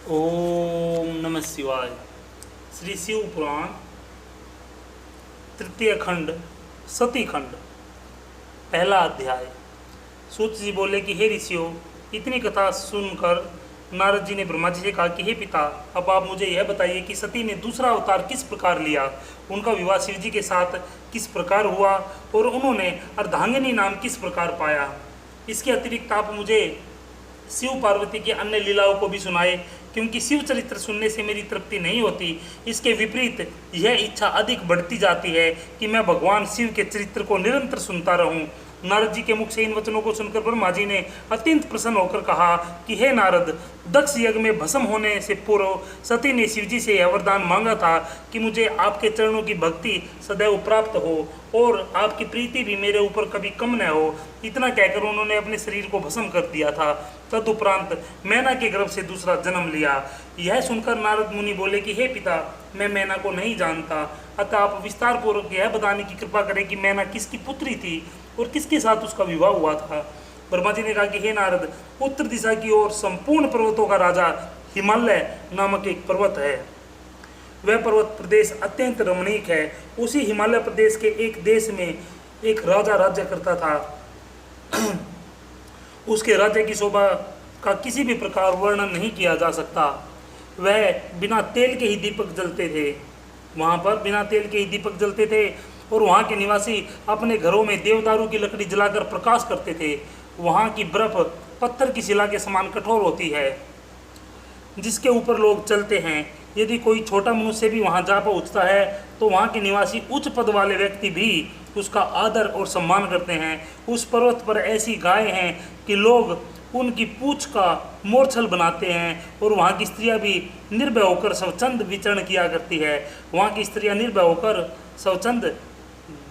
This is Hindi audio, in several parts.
ओम नमः शिवाय। श्री शिव पुराण तृतीय खंड सती खंड पहला अध्याय। सूत जी बोले कि हे ऋषियों, इतनी कथा सुनकर नारद जी ने ब्रह्मा जी से कहा कि हे पिता, अब आप मुझे यह बताइए कि सती ने दूसरा अवतार किस प्रकार लिया, उनका विवाह शिव जी के साथ किस प्रकार हुआ और उन्होंने अर्धांगिनी नाम किस प्रकार पाया। इसके अतिरिक्त आप मुझे शिव पार्वती की अन्य लीलाओं को भी सुनाए, क्योंकि शिव चरित्र सुनने से मेरी तृप्ति नहीं होती। इसके विपरीत यह इच्छा अधिक बढ़ती जाती है कि मैं भगवान शिव के चरित्र को निरंतर सुनता रहूं। नारद जी के मुख से इन वचनों को सुनकर ब्रह्मा जी ने अत्यंत प्रसन्न होकर कहा कि हे नारद, दक्ष यज्ञ में भस्म होने से पूर्व सती ने शिव जी से यह वरदान मांगा था कि मुझे आपके चरणों की भक्ति सदैव प्राप्त हो और आपकी प्रीति भी मेरे ऊपर कभी कम न हो। इतना कहकर उन्होंने अपने शरीर को भस्म कर दिया था। तदुपरांत मैना के गर्भ से दूसरा जन्म लिया। यह सुनकर नारद मुनि बोले कि हे पिता, मैं मैना को नहीं जानता, अतः आप विस्तार पूर्वक यह बताने की कृपा करें कि मैना किसकी पुत्री थी और किसके साथ उसका विवाह हुआ था। ब्रह्मा जी ने कहा कि हे नारद, उत्तर दिशा की ओर संपूर्ण पर्वतों का राजा हिमालय नामक एक पर्वत है। वह पर्वत प्रदेश अत्यंत रमणीक है। उसी हिमालय प्रदेश के एक देश में एक राजा राज्य करता था। उसके राज्य की शोभा का किसी भी प्रकार वर्णन नहीं किया जा सकता। वह बिना तेल के ही दीपक जलते थे। वहाँ पर बिना तेल के ही दीपक जलते थे और वहाँ के निवासी अपने घरों में देवदारू की लकड़ी जलाकर प्रकाश करते थे। वहाँ की बर्फ पत्थर की शिला के समान कठोर होती है, जिसके ऊपर लोग चलते हैं। यदि कोई छोटा मनुष्य भी वहाँ जा पहुँचता है तो वहाँ के निवासी उच्च पद वाले व्यक्ति भी उसका आदर और सम्मान करते हैं। उस पर्वत पर ऐसी गाय हैं कि लोग उनकी पूंछ का मोरछल बनाते हैं और वहाँ की स्त्रियाँ भी निर्भय होकर स्वच्छंद विचरण किया करती है। वहाँ की स्त्रियाँ निर्भय होकर स्वच्छंद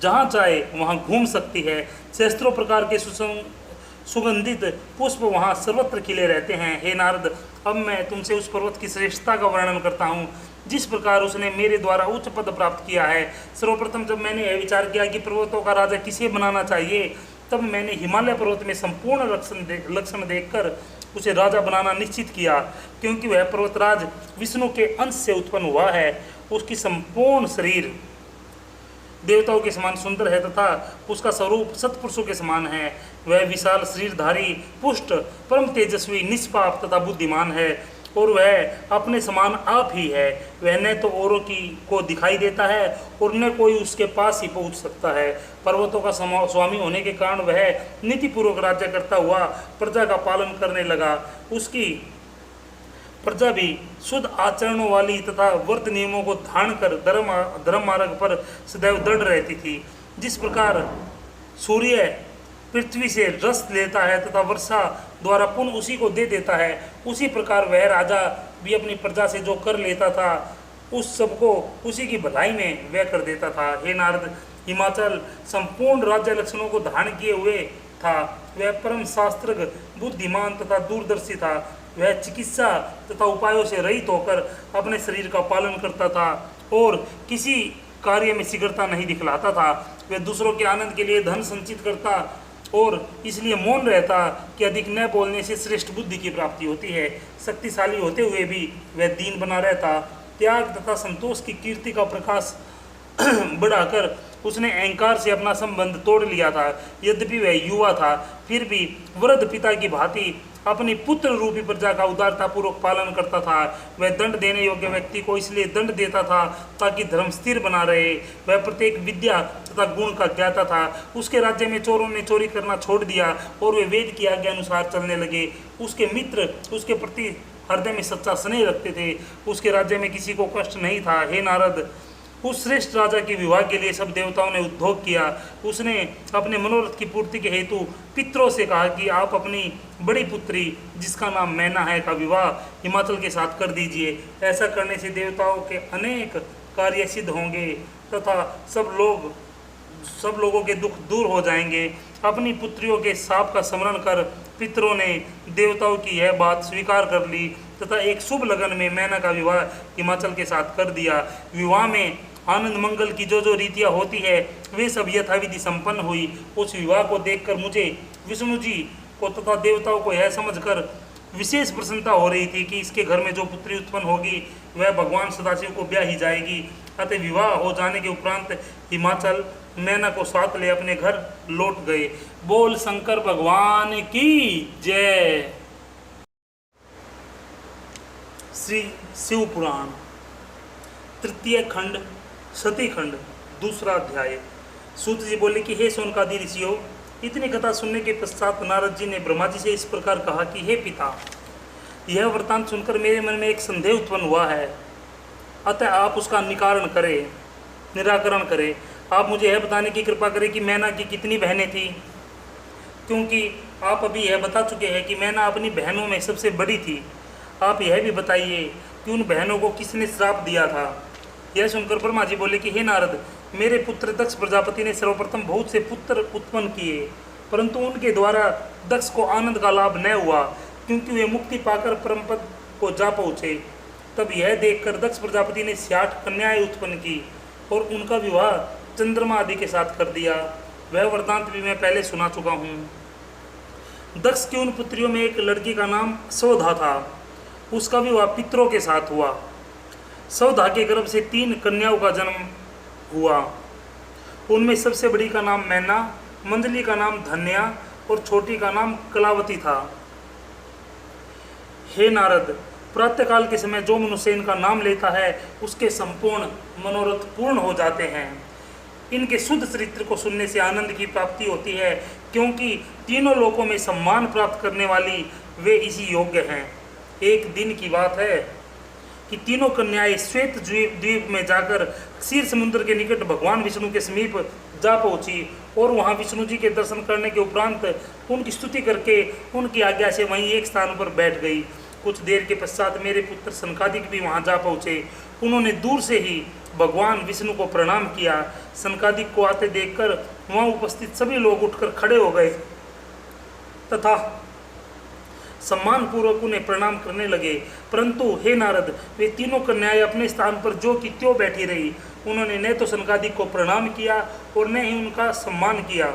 जहाँ चाहे वहाँ घूम सकती है। सहस्त्रों प्रकार के सुगंधित पुष्प वहाँ सर्वत्र खिले रहते हैं। हे नारद, अब मैं तुमसे उस पर्वत की श्रेष्ठता का वर्णन करता हूँ, जिस प्रकार उसने मेरे द्वारा उच्च पद प्राप्त किया है। सर्वप्रथम जब मैंने यह विचार किया कि पर्वतों का राजा किसे बनाना चाहिए, तब मैंने हिमालय पर्वत में संपूर्ण लक्षण देखकर उसे राजा बनाना निश्चित किया, क्योंकि वह पर्वतराज विष्णु के अंश से उत्पन्न हुआ है। उसकी संपूर्ण शरीर देवताओं के समान सुंदर है तथा उसका स्वरूप सत्पुरुषों के समान है। वह विशाल शरीरधारी, पुष्ट, परम तेजस्वी, निष्पाप तथा बुद्धिमान है और वह अपने समान आप ही है। वह न तो औरों को दिखाई देता है और न कोई उसके पास ही पहुंच सकता है। पर्वतों का स्वामी होने के कारण वह नीतिपूर्वक राज्य करता हुआ प्रजा का पालन करने लगा। उसकी प्रजा भी शुद्ध आचरणों वाली तथा व्रत नियमों को धारण कर धर्म मार्ग पर सदैव दृढ़ रहती थी। जिस प्रकार सूर्य पृथ्वी से रस लेता है तथा वर्षा द्वारा पुण्य उसी को दे देता है, उसी प्रकार वह राजा भी अपनी प्रजा से जो कर लेता था उस सबको उसी की भलाई में वह कर देता था। हे नारद, हिमाचल संपूर्ण राज्य लक्षणों को धारण किए हुए था। वह परम शास्त्रज्ञ, बुद्धिमान तथा दूरदर्शी था। वह चिकित्सा तथा उपायों से रहित होकर अपने शरीर का पालन करता था और किसी कार्य में शीघ्रता नहीं दिखलाता था। वह दूसरों के आनंद के लिए धन संचित करता और इसलिए मौन रहता कि अधिक न बोलने से श्रेष्ठ बुद्धि की प्राप्ति होती है। शक्तिशाली होते हुए भी वह दीन बना रहता। त्याग तथा संतोष की कीर्ति का प्रकाश बढ़ाकर उसने अहंकार से अपना संबंध तोड़ लिया था। यद्यपि वह युवा था, फिर भी वृद्ध पिता की भांति अपनी पुत्र रूपी प्रजा का उदारतापूर्वक पालन करता था। वह दंड देने योग्य व्यक्ति को इसलिए दंड देता था ताकि धर्म स्थिर बना रहे। वह प्रत्येक विद्या तथा गुण का ज्ञाता था। उसके राज्य में चोरों ने चोरी करना छोड़ दिया और वे वेद की आज्ञा अनुसार चलने लगे। उसके मित्र उसके प्रति हृदय में सच्चा स्नेह रखते थे। उसके राज्य में किसी को कष्ट नहीं था। हे नारद, उस श्रेष्ठ राजा के विवाह के लिए सब देवताओं ने उद्योग किया। उसने अपने मनोरथ की पूर्ति के हेतु पितरों से कहा कि आप अपनी बड़ी पुत्री, जिसका नाम मैना है, का विवाह हिमाचल के साथ कर दीजिए। ऐसा करने से देवताओं के अनेक कार्य सिद्ध होंगे तथा सब लोगों के दुख दूर हो जाएंगे। अपनी पुत्रियों के शाप का स्मरण कर पितरों ने देवताओं की यह बात स्वीकार कर ली तथा एक शुभ लगन में मैना का विवाह हिमाचल के साथ कर दिया। विवाह में आनंद मंगल की जो रीतियाँ होती है वे सब यथाविधि संपन्न हुई। उस विवाह को देखकर मुझे विष्णु जी को तथा देवताओं को यह समझकर विशेष प्रसन्नता हो रही थी कि इसके घर में जो पुत्री उत्पन्न होगी वह भगवान सदाशिव को ब्याही जाएगी। अतः विवाह हो जाने के उपरांत हिमाचल मैना को साथ ले अपने घर लौट गए। बोल शंकर भगवान की जय। श्री शिव पुराण तृतीय खंड सती खंड दूसरा अध्याय। सूत जी बोले कि हे सोनकादि ऋषियों, इतनी कथा सुनने के पश्चात नारद जी ने ब्रह्मा जी से इस प्रकार कहा कि हे पिता, यह वृतांत सुनकर मेरे मन में एक संदेह उत्पन्न हुआ है, अतः आप उसका निराकरण करें। आप मुझे यह बताने की कृपा करें कि मैना की कितनी बहनें थीं, क्योंकि आप अभी यह बता चुके हैं कि मैना अपनी बहनों में सबसे बड़ी थी। आप यह भी बताइए कि उन बहनों को किसने श्राप दिया था। यह सुनकर ब्रह्मा जी बोले कि हे नारद, मेरे पुत्र दक्ष प्रजापति ने सर्वप्रथम बहुत से पुत्र उत्पन्न किए, परंतु उनके द्वारा दक्ष को आनंद का लाभ न हुआ, क्योंकि वे मुक्ति पाकर परम पद को जा पहुँचे। तब यह देखकर दक्ष प्रजापति ने 60 कन्याएं उत्पन्न की और उनका विवाह चंद्रमा आदि के साथ कर दिया। वह वृतांत भी मैं पहले सुना चुका हूँ। दक्ष की उन पुत्रियों में एक लड़की का नाम सौधा था। उसका विवाह पितरों के साथ हुआ। सौधा के गर्भ से 3 कन्याओं का जन्म हुआ। उनमें सबसे बड़ी का नाम मैना, मंजली का नाम धन्या और छोटी का नाम कलावती था। हे नारद, प्रातःकाल के समय जो मनुष्य इनका नाम लेता है उसके संपूर्ण मनोरथ पूर्ण हो जाते हैं। इनके शुद्ध चरित्र को सुनने से आनंद की प्राप्ति होती है, क्योंकि तीनों लोकों में सम्मान प्राप्त करने वाली वे इसी योग्य हैं। एक दिन की बात है कि तीनों कन्याएं श्वेत द्वीप में जाकर क्षीर समुद्र के निकट भगवान विष्णु के समीप जा पहुंची और वहां विष्णु जी के दर्शन करने के उपरांत उनकी स्तुति करके उनकी आज्ञा से वहीं एक स्थान पर बैठ गई। कुछ देर के पश्चात मेरे पुत्र सनकादिक भी वहां जा पहुंचे। उन्होंने दूर से ही भगवान विष्णु को प्रणाम किया। सनकादिक को आते देखकर वहां उपस्थित सभी लोग उठकर खड़े हो गए तथा सम्मान पूर्वक उन्हें प्रणाम करने लगे। परंतु हे नारद, वे तीनों कन्याएं अपने स्थान पर जो कि त्यों बैठी रही। उन्होंने न तो सनकादिक को प्रणाम किया और न ही उनका सम्मान किया।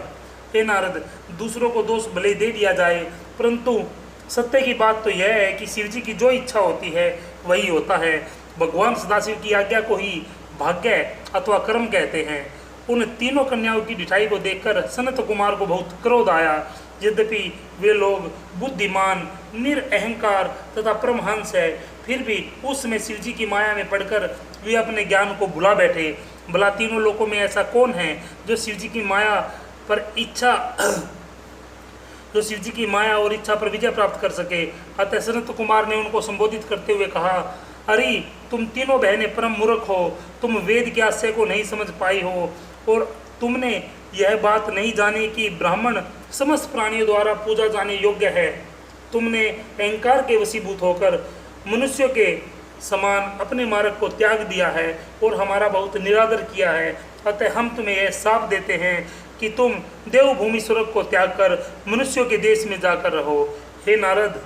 हे नारद, दूसरों को दोष भले दे दिया जाए, परंतु सत्य की बात तो यह है कि शिव जी की जो इच्छा होती है वही होता है। भगवान सदाशिव की आज्ञा को ही भाग्य अथवा कर्म कहते हैं। उन तीनों कन्याओं की ढिठाई को देखकर सनत कुमार को बहुत क्रोध आया। यद्यपि वे लोग बुद्धिमान, निरअहंकार तथा परमहंस है, फिर भी उस समय शिव जी की माया में पड़कर वे अपने ज्ञान को भुला बैठे। भला तीनों लोकों में ऐसा कौन है जो शिव जी की माया और इच्छा पर विजय प्राप्त कर सके। अतः सनत कुमार ने उनको संबोधित करते हुए कहा, अरे तुम तीनों बहनें परम मूर्ख हो। तुम वेद के आशय को नहीं समझ पाई हो और तुमने यह बात नहीं जानी कि ब्राह्मण समस्त प्राणियों द्वारा पूजा जाने योग्य है। तुमने अहंकार के वशीभूत होकर मनुष्यों के समान अपने मार्ग को त्याग दिया है और हमारा बहुत निरादर किया है। अतः हम तुम्हें यह शाप देते हैं कि तुम देवभूमि स्वर्ग को त्याग कर मनुष्यों के देश में जाकर रहो। हे नारद,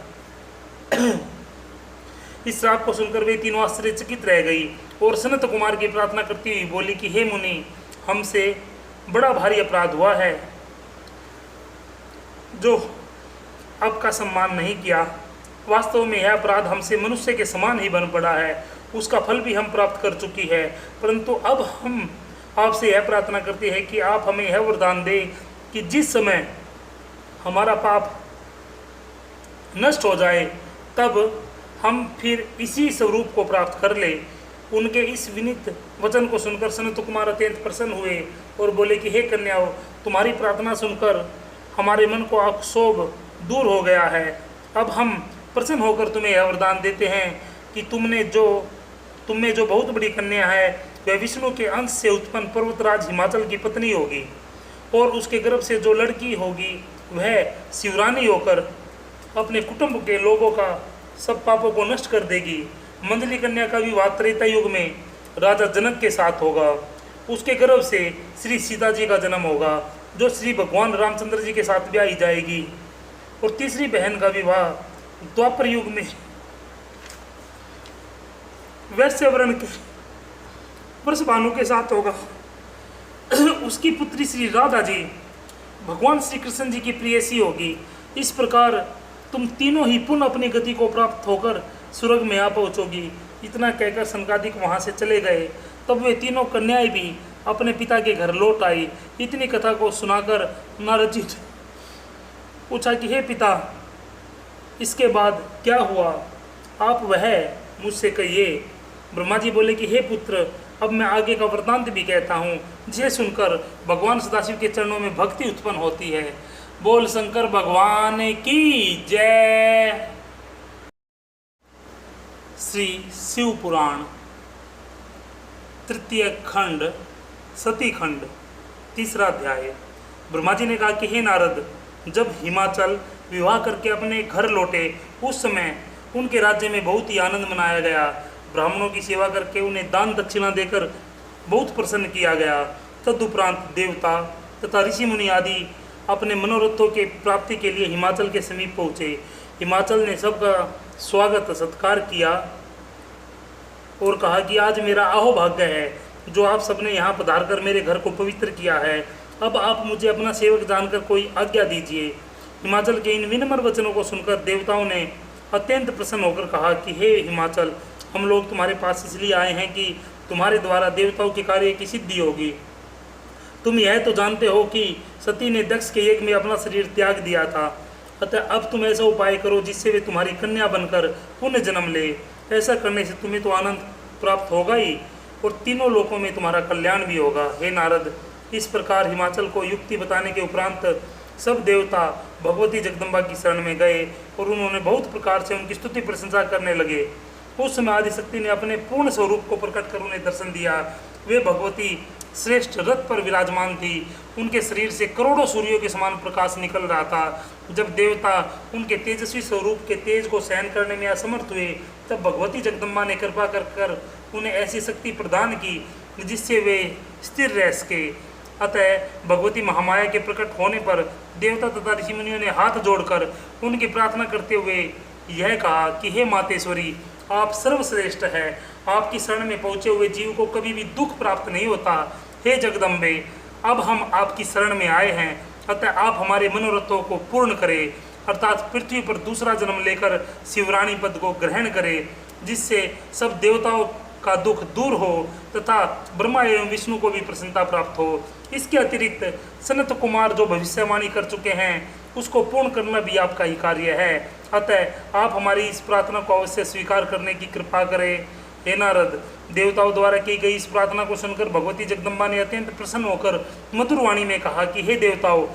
इस श्राप को सुनकर वे तीनों आश्चर्यचकित रह गई और सनत कुमार की प्रार्थना करती हुई बोली कि हे मुनि, हमसे बड़ा भारी अपराध हुआ है जो आपका सम्मान नहीं किया। वास्तव में यह अपराध हमसे मनुष्य के समान ही बन पड़ा है। उसका फल भी हम प्राप्त कर चुकी है, परंतु अब हम आपसे यह प्रार्थना करते हैं कि आप हमें यह वरदान दें कि जिस समय हमारा पाप नष्ट हो जाए तब हम फिर इसी स्वरूप को प्राप्त कर ले। उनके इस विनीत वचन को सुनकर सनत कुमार अत्यंत प्रसन्न हुए और बोले कि हे कन्याओं, तुम्हारी प्रार्थना सुनकर हमारे मन को क्षोभ दूर हो गया है। अब हम प्रसन्न होकर तुम्हें यह वरदान देते हैं कि तुम में जो बहुत बड़ी कन्या है वह विष्णु के अंश से उत्पन्न पर्वतराज हिमाचल की पत्नी होगी और उसके गर्भ से जो लड़की होगी वह शिवरानी होकर अपने कुटुंब के लोगों का सब पापों को नष्ट कर देगी। मंजली कन्या का विवाह त्रेता युग में राजा जनक के साथ होगा। उसके गर्भ से श्री सीता जी का जन्म होगा जो श्री भगवान रामचंद्र जी के साथ ब्याही जाएगी। और तीसरी बहन का विवाह द्वापर युग में वैश्य वर्ण के वृषभानु के साथ होगा। उसकी पुत्री श्री राधा जी भगवान श्री कृष्ण जी की प्रेयसी होगी। इस प्रकार तुम तीनों ही पुनः अपनी गति को प्राप्त होकर स्वर्ग में आ पहुँचोगी। इतना कहकर सनकादिक वहाँ से चले गए। तब वे तीनों कन्याएं भी अपने पिता के घर लौट आई। इतनी कथा को सुनाकर नारद जी पूछा कि हे पिता, इसके बाद क्या हुआ, आप वह मुझसे कहिए। ब्रह्मा जी बोले कि हे पुत्र, अब मैं आगे का वृतांत भी कहता हूँ, जिसे सुनकर भगवान सदाशिव के चरणों में भक्ति उत्पन्न होती है। बोल शंकर भगवान की जय। श्री शिव पुराण तृतीय खंड सती खंड तीसरा अध्याय। ब्रह्मा जी ने कहा कि हे नारद, जब हिमाचल विवाह करके अपने घर लौटे उस समय उनके राज्य में बहुत ही आनंद मनाया गया। ब्राह्मणों की सेवा करके उन्हें दान दक्षिणा देकर बहुत प्रसन्न किया गया। तदुपरांत देवता तथा ऋषि मुनि आदि अपने मनोरथों के प्राप्ति के लिए हिमाचल के समीप पहुँचे। हिमाचल ने सबका स्वागत सत्कार किया और कहा कि आज मेरा अहोभाग्य है जो आप सबने यहाँ पधार कर मेरे घर को पवित्र किया है। अब आप मुझे अपना सेवक जानकर कोई आज्ञा दीजिए। हिमाचल के इन विनम्र वचनों को सुनकर देवताओं ने अत्यंत प्रसन्न होकर कहा कि हे हिमाचल, हम लोग तुम्हारे पास इसलिए आए हैं कि तुम्हारे द्वारा देवताओं के कार्य की सिद्धि होगी। तुम यह तो जानते हो कि सती ने दक्ष के यज्ञ में अपना शरीर त्याग दिया था, अतः अब तुम ऐसा उपाय करो जिससे वे तुम्हारी कन्या बनकर पुण्य जन्म ले। ऐसा करने से तुम्हें तो आनंद प्राप्त होगा ही और तीनों लोकों में तुम्हारा कल्याण भी होगा। हे नारद, इस प्रकार हिमाचल को युक्ति बताने के उपरांत सब देवता भगवती जगदम्बा की शरण में गए और उन्होंने बहुत प्रकार से उनकी स्तुति प्रशंसा करने लगे। उस समय आदिशक्ति ने अपने पूर्ण स्वरूप को प्रकट कर उन्हें दर्शन दिया। वे भगवती श्रेष्ठ रथ पर विराजमान थी। उनके शरीर से करोड़ों सूर्यों के समान प्रकाश निकल रहा था। जब देवता उनके तेजस्वी स्वरूप के तेज को सहन करने में असमर्थ हुए, तब भगवती जगदम्बा ने कृपा कर उन्हें ऐसी शक्ति प्रदान की जिससे वे स्थिर रह सके। अतः भगवती महामाया के प्रकट होने पर देवता तथा ऋषि मुनियों ने हाथ जोड़कर उनकी प्रार्थना करते हुए यह कहा कि हे मातेश्वरी, आप सर्वश्रेष्ठ हैं। आपकी शरण में पहुँचे हुए जीव को कभी भी दुख प्राप्त नहीं होता। हे जगदम्बे, अब हम आपकी शरण में आए हैं, अतः आप हमारे मनोरथों को पूर्ण करें, अर्थात पृथ्वी पर दूसरा जन्म लेकर शिवरानी पद को ग्रहण करें, जिससे सब देवताओं का दुख दूर हो तथा ब्रह्मा एवं विष्णु को भी प्रसन्नता प्राप्त हो। इसके अतिरिक्त सनत कुमार जो भविष्यवाणी कर चुके हैं उसको पूर्ण करना भी आपका ही कार्य है। अतः आप हमारी इस प्रार्थना को अवश्य स्वीकार करने की कृपा करें। हे नारद, देवताओं द्वारा की गई इस प्रार्थना को सुनकर भगवती जगदम्बा ने अत्यंत प्रसन्न होकर मधुर वाणी में कहा कि हे देवताओं,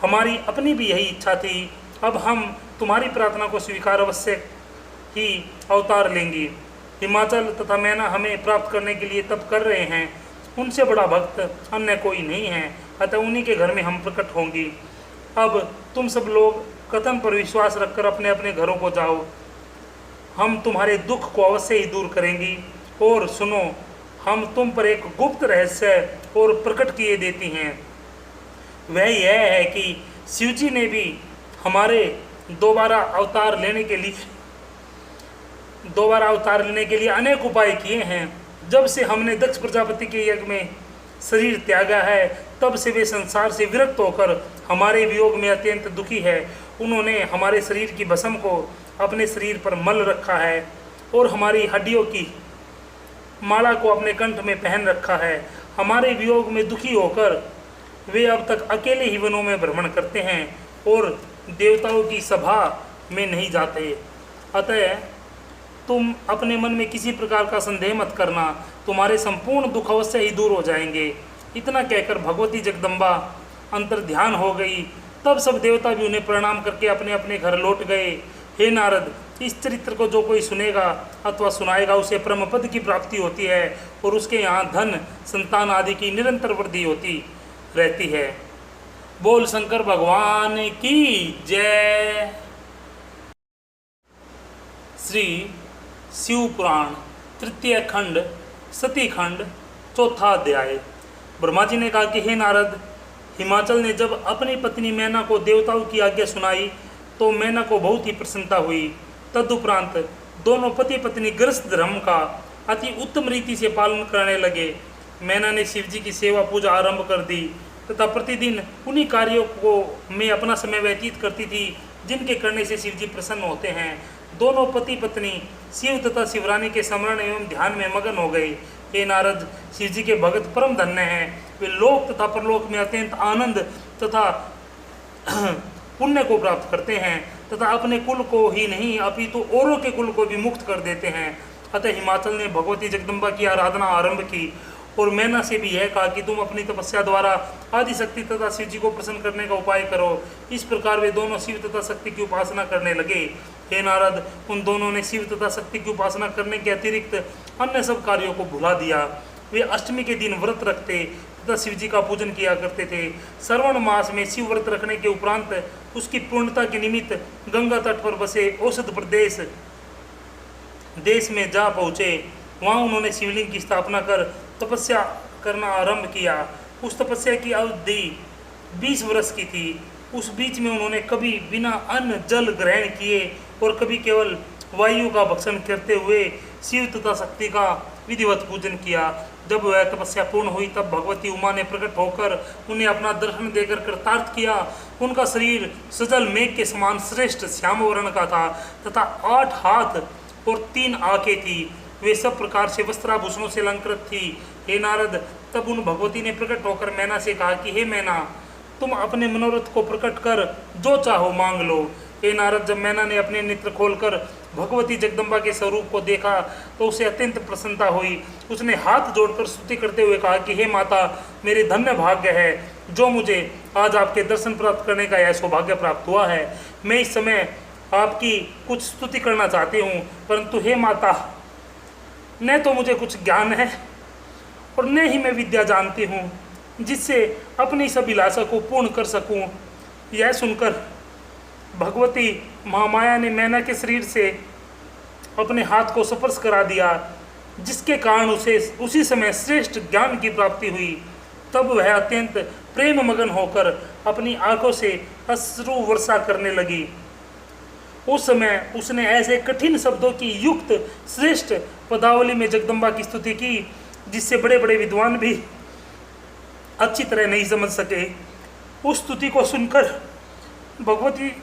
हमारी अपनी भी यही इच्छा थी। अब हम तुम्हारी प्रार्थना को स्वीकार अवश्य ही अवतार लेंगी। हिमाचल तथा मैना हमें प्राप्त करने के लिए तप कर रहे हैं। उनसे बड़ा भक्त अन्य कोई नहीं है, अतः उन्हीं के घर में हम प्रकट होंगी। अब तुम सब लोग कथन पर विश्वास रखकर अपने अपने घरों को जाओ। हम तुम्हारे दुख को अवश्य ही दूर करेंगी। और सुनो, हम तुम पर एक गुप्त रहस्य और प्रकट किए देती हैं। वह यह है कि शिवजी ने भी हमारे दोबारा अवतार लेने के लिए अनेक उपाय किए हैं। जब से हमने दक्ष प्रजापति के यज्ञ में शरीर त्यागा है, तब से वे संसार से विरक्त होकर हमारे वियोग में अत्यंत दुखी है। उन्होंने हमारे शरीर की भस्म को अपने शरीर पर मल रखा है और हमारी हड्डियों की माला को अपने कंठ में पहन रखा है। हमारे वियोग में दुखी होकर वे अब तक अकेले ही वनों में भ्रमण करते हैं और देवताओं की सभा में नहीं जाते। अतः तुम अपने मन में किसी प्रकार का संदेह मत करना, तुम्हारे संपूर्ण दुख अवश्य ही दूर हो जाएंगे। इतना कहकर भगवती जगदम्बा अंतर्ध्यान हो गई। तब सब देवता भी उन्हें प्रणाम करके अपने अपने घर लौट गए। हे नारद, इस चरित्र को जो कोई सुनेगा अथवा सुनाएगा उसे परम पद की प्राप्ति होती है और उसके यहाँ धन संतान आदि की निरंतर वृद्धि होती रहती है। बोल शंकर भगवान की जय। श्री शिव पुराण तृतीय खंड सती खंड चौथा अध्याय। ब्रह्मा जी ने कहा कि हे नारद, हिमाचल ने जब अपनी पत्नी मैना को देवताओं की आज्ञा सुनाई तो मैना को बहुत ही प्रसन्नता हुई। तदुपरांत दोनों पति पत्नी गृहस्थ धर्म का अति उत्तम रीति से पालन करने लगे। मैना ने शिवजी की सेवा पूजा आरंभ कर दी तथा प्रतिदिन उन्हीं कार्यों को में अपना समय व्यतीत करती थी जिनके करने से शिव जी प्रसन्न होते हैं। दोनों पति पत्नी शिव तथा शिवरानी के स्मरण एवं ध्यान में मगन हो गए। हे नारद, शिव जी के भगत परम धन्य हैं। वे लोक तथा परलोक में अत्यंत आनंद तथा पुण्य को प्राप्त करते हैं तथा अपने कुल को ही नहीं अपितु औरों के कुल को भी मुक्त कर देते हैं। अतः हिमाचल ने भगवती जगदम्बा की आराधना आरंभ की और मैना से भी यह कहा कि तुम अपनी तपस्या द्वारा आदिशक्ति तथा शिव जी को प्रसन्न करने का उपाय करो। इस प्रकार वे दोनों शिव तथा शक्ति की उपासना करने लगे। हे नारद, उन दोनों ने शिव तथा शक्ति की उपासना करने के अतिरिक्त अन्य सब कार्यों को भुला दिया। वे अष्टमी के दिन व्रत रखते तथा शिव जी का पूजन किया करते थे। श्रवण मास में शिव व्रत रखने के उपरांत उसकी पूर्णता के निमित्त गंगा तट पर बसे औषध प्रदेश देश में जा पहुँचे। वहाँ उन्होंने शिवलिंग की स्थापना कर तपस्या करना आरंभ किया। उस तपस्या की अवधि 20 वर्ष की थी। उस बीच में उन्होंने कभी बिना अन्न जल ग्रहण किए और कभी केवल वायु का भक्षण करते हुए शिव तथा शक्ति का विधिवत पूजन किया। जब वह तपस्या पूर्ण हुई तब भगवती उमा ने प्रकट होकर उन्हें अपना दर्शन देकर कृतार्थ किया। उनका शरीर सजल मेघ के समान श्रेष्ठ श्याम वर्ण का था तथा 8 हाथ और 3 आंखें थी। वे सब प्रकार से वस्त्राभूषणों से अलंकृत थी। हे नारद, तब उन भगवती ने प्रकट होकर मैना से कहा कि हे मैना, तुम अपने मनोरथ को प्रकट कर जो चाहो मांग लो। हे नारद, जब मैना ने अपने नेत्र खोलकर भगवती जगदम्बा के स्वरूप को देखा तो उसे अत्यंत प्रसन्नता हुई। उसने हाथ जोड़कर स्तुति करते हुए कहा कि हे माता, मेरे धन्य भाग्य है जो मुझे आज आपके दर्शन प्राप्त करने का यह सौभाग्य प्राप्त हुआ है। मैं इस समय आपकी कुछ स्तुति करना चाहती हूँ, परंतु हे माता, न तो मुझे कुछ ज्ञान है और न ही मैं विद्या जानती हूँ जिससे अपनी सब अभिलाषा को पूर्ण कर सकूँ। यह सुनकर भगवती महामाया ने मैना के शरीर से अपने हाथ को स्पर्श करा दिया, जिसके कारण उसे उसी समय श्रेष्ठ ज्ञान की प्राप्ति हुई। तब वह अत्यंत प्रेम मगन होकर अपनी आंखों से अश्रु वर्षा करने लगी। उस समय उसने ऐसे कठिन शब्दों की युक्त श्रेष्ठ पदावली में जगदम्बा की स्तुति की जिससे बड़े बड़े विद्वान भी अच्छी तरह नहीं समझ सके। उस स्तुति को सुनकर भगवती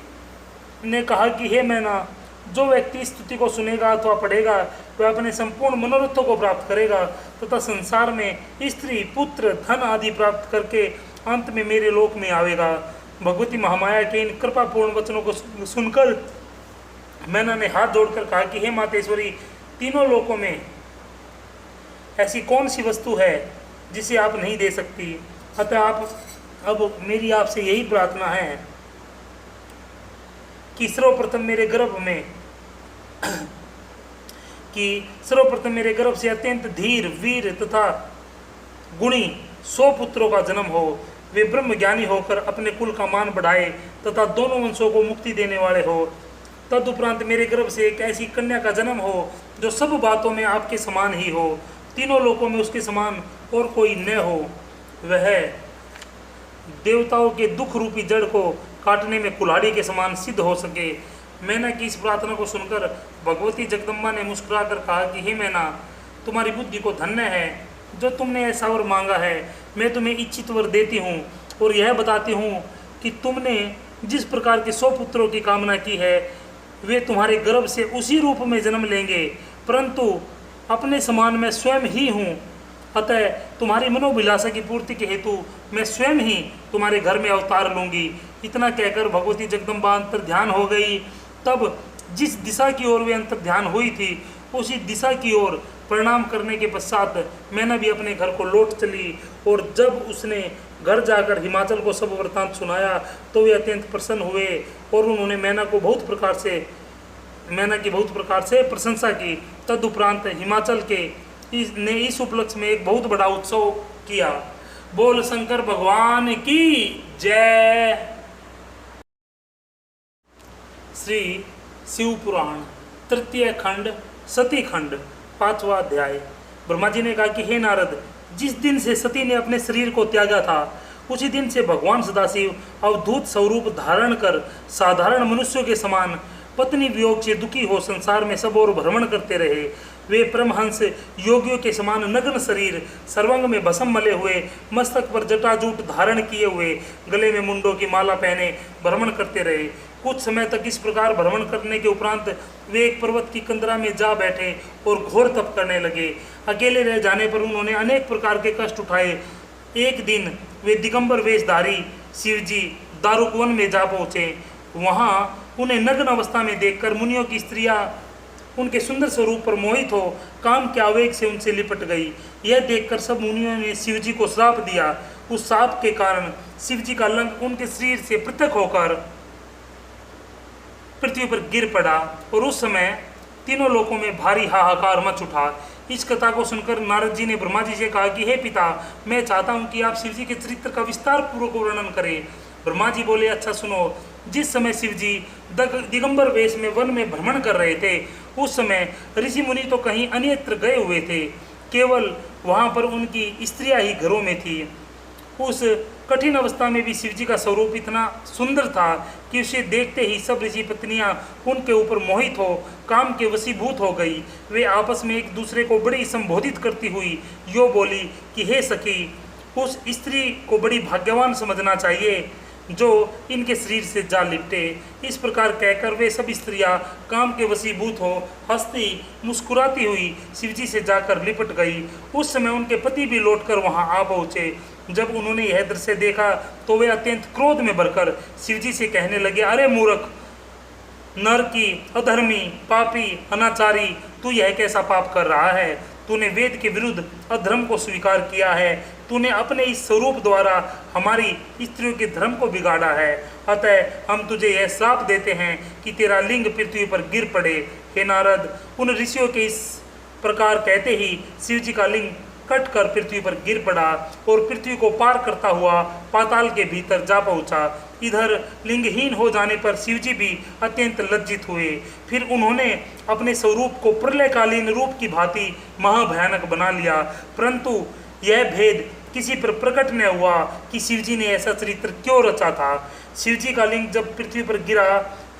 ने कहा कि हे मैना, जो व्यक्ति इस स्तुति को सुनेगा अथवा पढ़ेगा वह अपने संपूर्ण मनोरथों को प्राप्त करेगा तथा संसार में स्त्री पुत्र धन आदि प्राप्त करके अंत में मेरे लोक में आवेगा। भगवती महामाया के इन कृपापूर्ण वचनों को सुनकर मैना ने हाथ जोड़कर कहा कि हे मातेश्वरी, तीनों लोकों में ऐसी कौन सी वस्तु है जिसे आप नहीं दे सकती। अतः आप अब मेरी आपसे यही प्रार्थना है कि सर्वप्रथम मेरे गर्भ से अत्यंत धीर वीर तथा गुणी 100 पुत्रों का जन्म हो। वे ब्रह्म ज्ञानी होकर अपने कुल का मान बढ़ाए तथा दोनों वंशों को मुक्ति देने वाले हो। तदुपरांत मेरे गर्भ से एक ऐसी कन्या का जन्म हो जो सब बातों में आपके समान ही हो, तीनों लोकों में उसके समान और कोई न हो। वह देवताओं के दुख रूपी जड़ को काटने में कुल्हाड़ी के समान सिद्ध हो सके। मैना की इस प्रार्थना को सुनकर भगवती जगदम्बा ने मुस्कुराकर कहा कि हे मैना, तुम्हारी बुद्धि को धन्य है जो तुमने ऐसा वर मांगा है। मैं तुम्हें इच्छित वर देती हूँ और यह बताती हूँ कि तुमने जिस प्रकार के 100 पुत्रों की कामना की है वे तुम्हारे गर्भ से उसी रूप में जन्म लेंगे, परंतु अपने समान मैं स्वयं ही हूँ। अतः तुम्हारी मनोभिलाषा की पूर्ति के हेतु मैं स्वयं ही तुम्हारे घर में अवतार लूँगी। इतना कहकर भगवती जगदम्बा अंतर ध्यान हो गई। तब जिस दिशा की ओर वे अंतर ध्यान हुई थी उसी दिशा की ओर प्रणाम करने के पश्चात मैंने भी अपने घर को लौट चली। और जब उसने घर जाकर हिमाचल को सब वृत्तांत सुनाया तो वे अत्यंत प्रसन्न हुए और उन्होंने मैना की बहुत प्रकार से प्रशंसा की। तदुपरांत हिमाचल के ने इस उपलक्ष्य में एक बहुत बड़ा उत्सव किया। बोल शंकर भगवान की जय। श्री शिव पुराण तृतीय खंड सती खंड 5वां अध्याय। ब्रह्मा जी ने कहा कि हे नारद, जिस दिन से सती ने अपने शरीर को त्यागा था उसी दिन से भगवान सदाशिव अवधूत स्वरूप धारण कर साधारण मनुष्यों के समान पत्नी वियोग से दुखी हो संसार में सब ओर भ्रमण करते रहे। वे परमहंस योगियों के समान नग्न शरीर सर्वांग में भस्म मले हुए, मस्तक पर जटाजूट धारण किए हुए, गले में मुंडों की माला पहने भ्रमण करते रहे। कुछ समय तक इस प्रकार भ्रमण करने के उपरांत वे एक पर्वत की कंदरा में जा बैठे और घोर तप करने लगे। अकेले रह जाने पर उन्होंने अनेक प्रकार के कष्ट उठाए। एक दिन वे दिगंबर वेशधारी शिवजी दारुक वन में जा पहुँचे। वहाँ उन्हें नग्न अवस्था में देखकर मुनियों की स्त्रियाँ उनके सुंदर स्वरूप पर मोहित हो काम के आवेग से उनसे लिपट गई। यह देखकर सब मुनियों ने शिवजी को श्राप दिया। उस शाप के कारण शिवजी का लंक उनके शरीर से पृथक होकर पृथ्वी पर गिर पड़ा और उस समय तीनों लोकों में भारी हाहाकार मच उठा। इस कथा को सुनकर नारद जी ने ब्रह्मा जी से कहा कि हे पिता, मैं चाहता हूँ कि आप शिव जी के चरित्र का विस्तार पूर्वक वर्णन करें। ब्रह्मा जी बोले, अच्छा सुनो। जिस समय शिव जी दिगंबर वेश में वन में भ्रमण कर रहे थे, उस समय ऋषि मुनि तो कहीं अन्यत्र गए हुए थे, केवल वहाँ पर उनकी स्त्रियाँ ही घरों में थी। उस कठिन अवस्था में भी शिवजी का स्वरूप इतना सुंदर था कि उसे देखते ही सब ऋषि पत्नियां उनके ऊपर मोहित हो काम के वशीभूत हो गई। वे आपस में एक दूसरे को बड़ी संबोधित करती हुई यो बोली कि हे सखी, उस स्त्री को बड़ी भाग्यवान समझना चाहिए जो इनके शरीर से जा लिपटे। इस प्रकार कहकर वे सब स्त्रियां काम के वशीभूत हो हंसती मुस्कुराती हुई शिवजी से जाकर लिपट गई। उस समय उनके पति भी लौटकर वहां आ पहुँचे। जब उन्होंने यह दृश्य देखा तो वे अत्यंत क्रोध में भरकर शिवजी से कहने लगे, अरे मूर्ख, नरकी, अधर्मी, पापी, अनाचारी, तू यह कैसा पाप कर रहा है? तूने वेद के विरुद्ध अधर्म को स्वीकार किया है। तूने अपने इस स्वरूप द्वारा हमारी स्त्रियों के धर्म को बिगाड़ा है। अतः हम तुझे यह श्राप देते हैं कि तेरा लिंग पृथ्वी पर गिर पड़े। हे नारद, उन ऋषियों के इस प्रकार कहते ही शिवजी का लिंग कट कर पृथ्वी पर गिर पड़ा और पृथ्वी को पार करता हुआ पाताल के भीतर जा पहुंचा। इधर लिंगहीन हो जाने पर शिवजी भी अत्यंत लज्जित हुए। फिर उन्होंने अपने स्वरूप को प्रलयकालीन रूप की भांति महाभयानक बना लिया, परंतु यह भेद किसी पर प्रकट न हुआ कि शिवजी ने ऐसा चरित्र क्यों रचा था। शिवजी का लिंग जब पृथ्वी पर गिरा,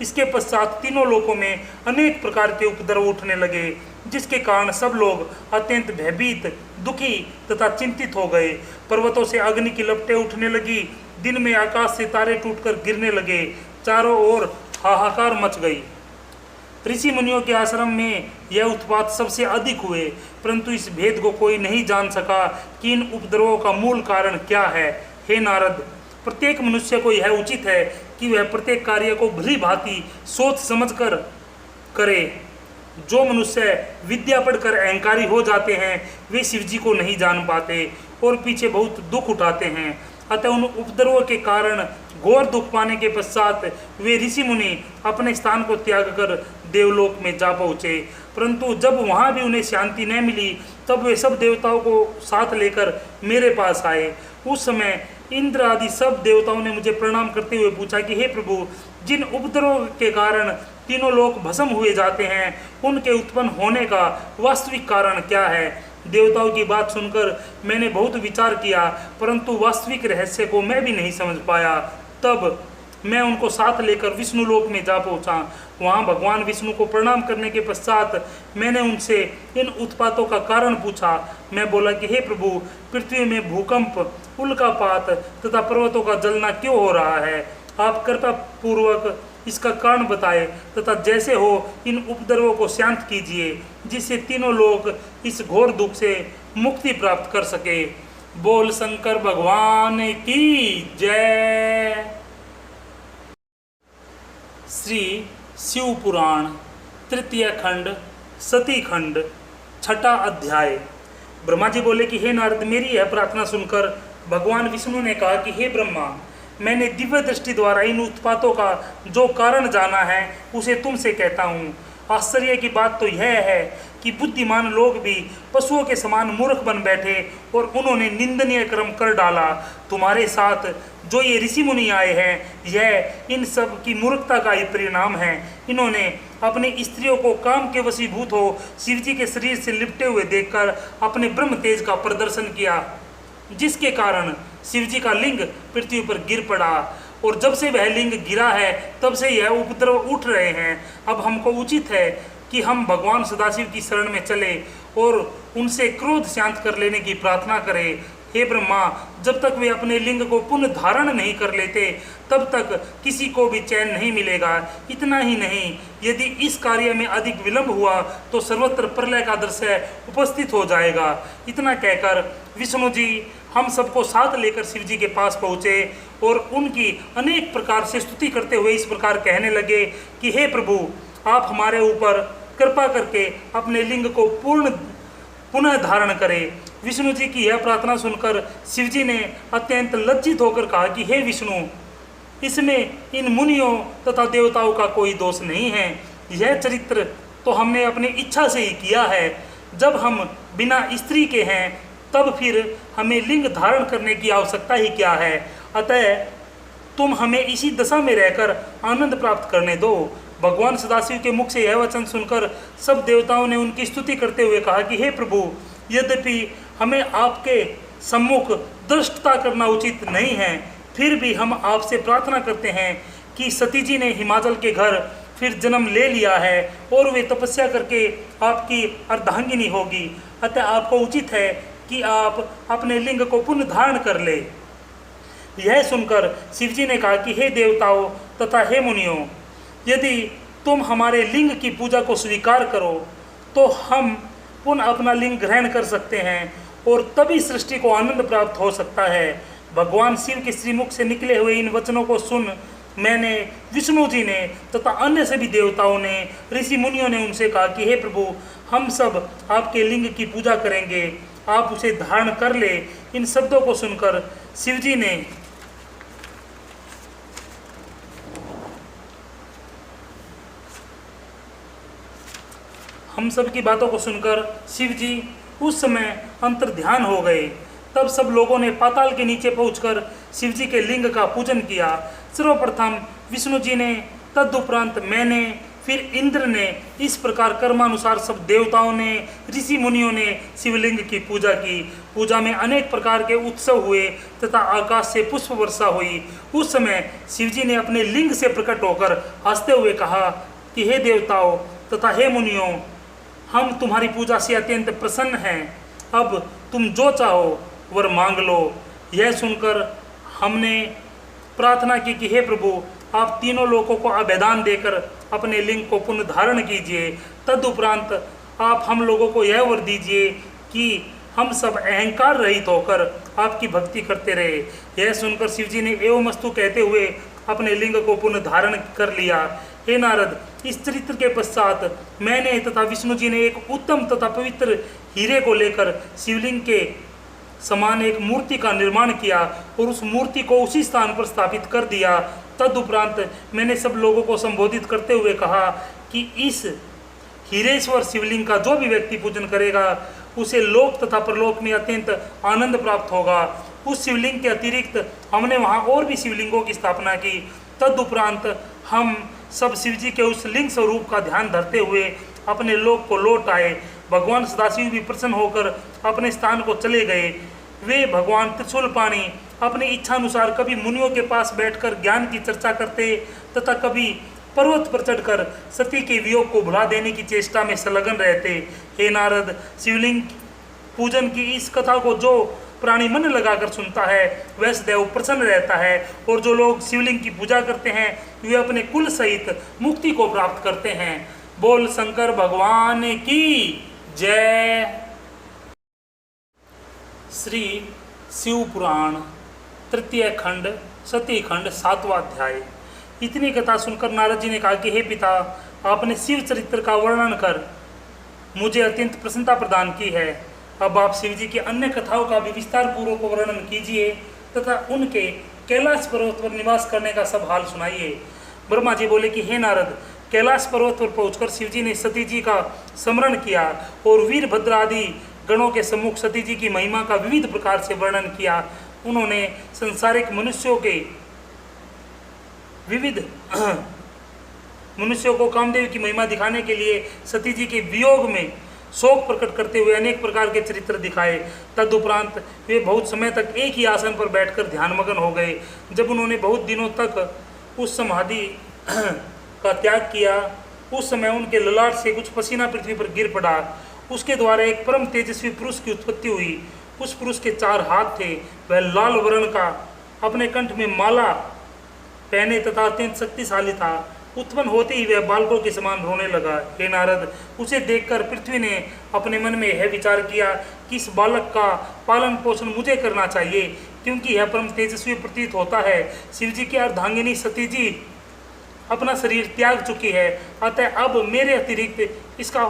इसके पश्चात तीनों लोकों में अनेक प्रकार के उपद्रव उठने लगे, जिसके कारण सब लोग अत्यंत भयभीत, दुखी तथा चिंतित हो गए। पर्वतों से अग्नि की लपटें उठने लगी, दिन में आकाश से तारे टूटकर गिरने लगे, चारों ओर हाहाकार मच गई। ऋषि मुनियों के आश्रम में यह उत्पात सबसे अधिक हुए, परंतु इस भेद को कोई नहीं जान सका कि इन उपद्रवों का मूल कारण क्या है। हे नारद, प्रत्येक मनुष्य को यह उचित है कि वह प्रत्येक कार्य को भली भांति सोच समझकर करे। जो मनुष्य विद्या पढ़कर अहंकारी हो जाते हैं, वे शिवजी को नहीं जान पाते और पीछे बहुत दुख उठाते हैं। अतः उन उपद्रवों के कारण घोर दुख पाने के पश्चात वे ऋषि मुनि अपने स्थान को त्याग कर देवलोक में जा पहुँचे। परंतु जब वहाँ भी उन्हें शांति न मिली, तब वे सब देवताओं को साथ लेकर मेरे पास आए। उस समय इंद्र आदि सब देवताओं ने मुझे प्रणाम करते हुए पूछा कि हे प्रभु, जिन उपद्रवों के कारण तीनों लोग भस्म हुए जाते हैं, उनके उत्पन्न होने का वास्तविक कारण क्या है? देवताओं की बात सुनकर मैंने बहुत विचार किया, परंतु वास्तविक रहस्य को मैं भी नहीं समझ पाया। तब मैं उनको साथ लेकर विष्णु लोक में जा पहुंचा। वहां भगवान विष्णु को प्रणाम करने के पश्चात मैंने उनसे इन उत्पातों का कारण पूछा। मैं बोला कि हे प्रभु, पृथ्वी में भूकंप, उल्कापात तथा पर्वतों का जलना क्यों हो रहा है? आप कृपा पूर्वक इसका कारण बताए तथा जैसे हो इन उपद्रवों को शांत कीजिए, जिससे तीनों लोग इस घोर दुख से मुक्ति प्राप्त कर सके। बोल शंकर भगवान की जय। श्री शिव पुराण तृतीय खंड सती खंड छठा अध्याय। ब्रह्मा जी बोले कि हे नारद, मेरी यह प्रार्थना सुनकर भगवान विष्णु ने कहा कि हे ब्रह्मा, मैंने दिव्य दृष्टि द्वारा इन उत्पातों का जो कारण जाना है उसे तुमसे कहता हूँ। आश्चर्य की बात तो यह है कि बुद्धिमान लोग भी पशुओं के समान मूर्ख बन बैठे और उन्होंने निंदनीय कर्म कर डाला। तुम्हारे साथ जो ये ऋषि मुनि आए हैं, यह इन सब की मूर्खता का ही परिणाम है। इन्होंने अपनी स्त्रियों को काम के वशीभूत हो शिवजी के शरीर से लिपटे हुए देखकर अपने ब्रह्म तेज का प्रदर्शन किया, जिसके कारण शिवजी का लिंग पृथ्वी पर गिर पड़ा। और जब से वह लिंग गिरा है, तब से यह उपद्रव उठ रहे हैं। अब हमको उचित है कि हम भगवान सदाशिव की शरण में चले और उनसे क्रोध शांत कर लेने की प्रार्थना करें। हे ब्रह्मा, जब तक वे अपने लिंग को पुनः धारण नहीं कर लेते तब तक किसी को भी चैन नहीं मिलेगा। इतना ही नहीं, यदि इस कार्य में अधिक विलंब हुआ तो सर्वत्र प्रलय का दृश्य उपस्थित हो जाएगा। इतना कहकर विष्णु जी हम सबको साथ लेकर शिव जी के पास पहुँचे और उनकी अनेक प्रकार से स्तुति करते हुए इस प्रकार कहने लगे कि हे प्रभु, आप हमारे ऊपर कृपा करके अपने लिंग को पुनः धारण करें। विष्णु जी की यह प्रार्थना सुनकर शिव जी ने अत्यंत लज्जित होकर कहा कि हे विष्णु, इसमें इन मुनियों तथा देवताओं का कोई दोष नहीं है। यह चरित्र तो हमने अपनी इच्छा से ही किया है। जब हम बिना स्त्री के हैं तब फिर हमें लिंग धारण करने की आवश्यकता ही क्या है। अतः तुम हमें इसी दशा में रहकर आनंद प्राप्त करने दो। भगवान सदाशिव के मुख से यह वचन सुनकर सब देवताओं ने उनकी स्तुति करते हुए कहा कि हे प्रभु, यद्यपि हमें आपके सम्मुख दृष्टता करना उचित नहीं है, फिर भी हम आपसे प्रार्थना करते हैं कि सती जी ने हिमाचल के घर फिर जन्म ले लिया है और वे तपस्या करके आपकी अर्धांगिनी होगी। अतः आपको उचित है कि आप अपने लिंग को पुनः धारण कर ले। यह सुनकर शिवजी ने कहा कि हे देवताओं तथा हे मुनियों, यदि तुम हमारे लिंग की पूजा को स्वीकार करो तो हम पुनः अपना लिंग ग्रहण कर सकते हैं और तभी सृष्टि को आनंद प्राप्त हो सकता है। भगवान शिव के श्रीमुख से निकले हुए इन वचनों को सुन मैंने, विष्णु जी ने तथा अन्य सभी देवताओं ने, ऋषि मुनियों ने उनसे कहा कि हे प्रभु, हम सब आपके लिंग की पूजा करेंगे, आप उसे धारण कर ले। इन शब्दों को सुनकर शिवजी ने हम सब की बातों को सुनकर शिव जी उस समय अंतर ध्यान हो गए। तब सब लोगों ने पाताल के नीचे पहुंचकर शिव जी के लिंग का पूजन किया। सर्वप्रथम विष्णु जी ने, तदुपरांत मैंने, फिर इंद्र ने, इस प्रकार कर्मानुसार सब देवताओं ने, ऋषि मुनियों ने शिवलिंग की पूजा की। पूजा में अनेक प्रकार के उत्सव हुए तथा आकाश से पुष्प वर्षा हुई। उस समय शिवजी ने अपने लिंग से प्रकट होकर हंसते हुए कहा कि हे देवताओं तथा हे मुनियों, हम तुम्हारी पूजा से अत्यंत प्रसन्न हैं। अब तुम जो चाहो वर मांग लो। यह सुनकर हमने प्रार्थना की कि हे प्रभु, आप तीनों लोगों को अभेदान देकर अपने लिंग को पुनः धारण कीजिए। तदुपरांत आप हम लोगों को यह वर दीजिए कि हम सब अहंकार रहित होकर आपकी भक्ति करते रहे। यह सुनकर शिवजी ने एवमस्तु कहते हुए अपने लिंग को पुनः धारण कर लिया। हे नारद, इस चरित्र के पश्चात मैंने तथा विष्णु जी ने एक उत्तम तथा पवित्र हीरे को लेकर शिवलिंग के समान एक मूर्ति का निर्माण किया और उस मूर्ति को उसी स्थान पर स्थापित कर दिया। तदुपरांत मैंने सब लोगों को संबोधित करते हुए कहा कि इस हीरेश्वर शिवलिंग का जो भी व्यक्ति पूजन करेगा उसे लोक तथा परलोक में अत्यंत आनंद प्राप्त होगा। उस शिवलिंग के अतिरिक्त हमने वहाँ और भी शिवलिंगों की स्थापना की। तदुपरांत हम सब शिवजी के उस लिंग स्वरूप का ध्यान धरते हुए अपने लोक को लौट आए। भगवान सदाशिव भी प्रसन्न होकर अपने स्थान को चले गए। वे भगवान त्रिशूलपाणी अपनी इच्छानुसार कभी मुनियों के पास बैठकर ज्ञान की चर्चा करते तथा कभी पर्वत पर चढ़कर सती के वियोग को भुला देने की चेष्टा में संलग्न रहते। हे नारद, शिवलिंग पूजन की इस कथा को जो प्राणी मन लगाकर सुनता है वह सदैव प्रसन्न रहता है और जो लोग शिवलिंग की पूजा करते हैं वे अपने कुल सहित मुक्ति को प्राप्त करते हैं। बोल शंकर भगवान की जय। श्री शिव पुराण तृतीय खंड सती खंड 7वां अध्याय। इतनी कथा सुनकर नारद जी ने कहा कि हे पिता, आपने शिव चरित्र का वर्णन कर मुझे अत्यंत प्रसन्नता प्रदान की है। अब आप शिव जी की अन्य कथाओं का भी विस्तार पूर्वक वर्णन कीजिए तथा उनके कैलाश पर्वत पर निवास करने का सब हाल सुनाइए। ब्रह्मा जी बोले कि हे नारद, कैलाश पर्वत पर पहुंचकर शिव जी ने सती जी का स्मरण किया और वीरभद्र आदि गणों के सम्मुख सती जी की महिमा का विविध प्रकार से वर्णन किया। उन्होंने संसारिक मनुष्यों को कामदेव की महिमा दिखाने के लिए सती जी के वियोग में शोक प्रकट करते हुए अनेक प्रकार के चरित्र दिखाए। तदुपरांत वे बहुत समय तक एक ही आसन पर बैठकर ध्यानमग्न हो गए। जब उन्होंने बहुत दिनों तक उस समाधि का त्याग किया, उस समय उनके ललाट से कुछ पसीना पृथ्वी पर गिर पड़ा। उसके द्वारा एक परम तेजस्वी पुरुष की उत्पत्ति हुई। उस पुरुष के 4 हाथ थे, वह लाल वर्ण का, अपने कंठ में माला पहने तथा अत्यंत शक्तिशाली था। उत्पन्न होते ही वह बालकों के समान रोने लगा। हे नारद, उसे देखकर पृथ्वी ने अपने मन में यह विचार किया कि इस बालक का पालन पोषण मुझे करना चाहिए, क्योंकि यह परम तेजस्वी प्रतीत होता है। शिव जी की अर्धांगिनी सती जी अपना शरीर त्याग चुकी है, अतः अब मेरे अतिरिक्त इसका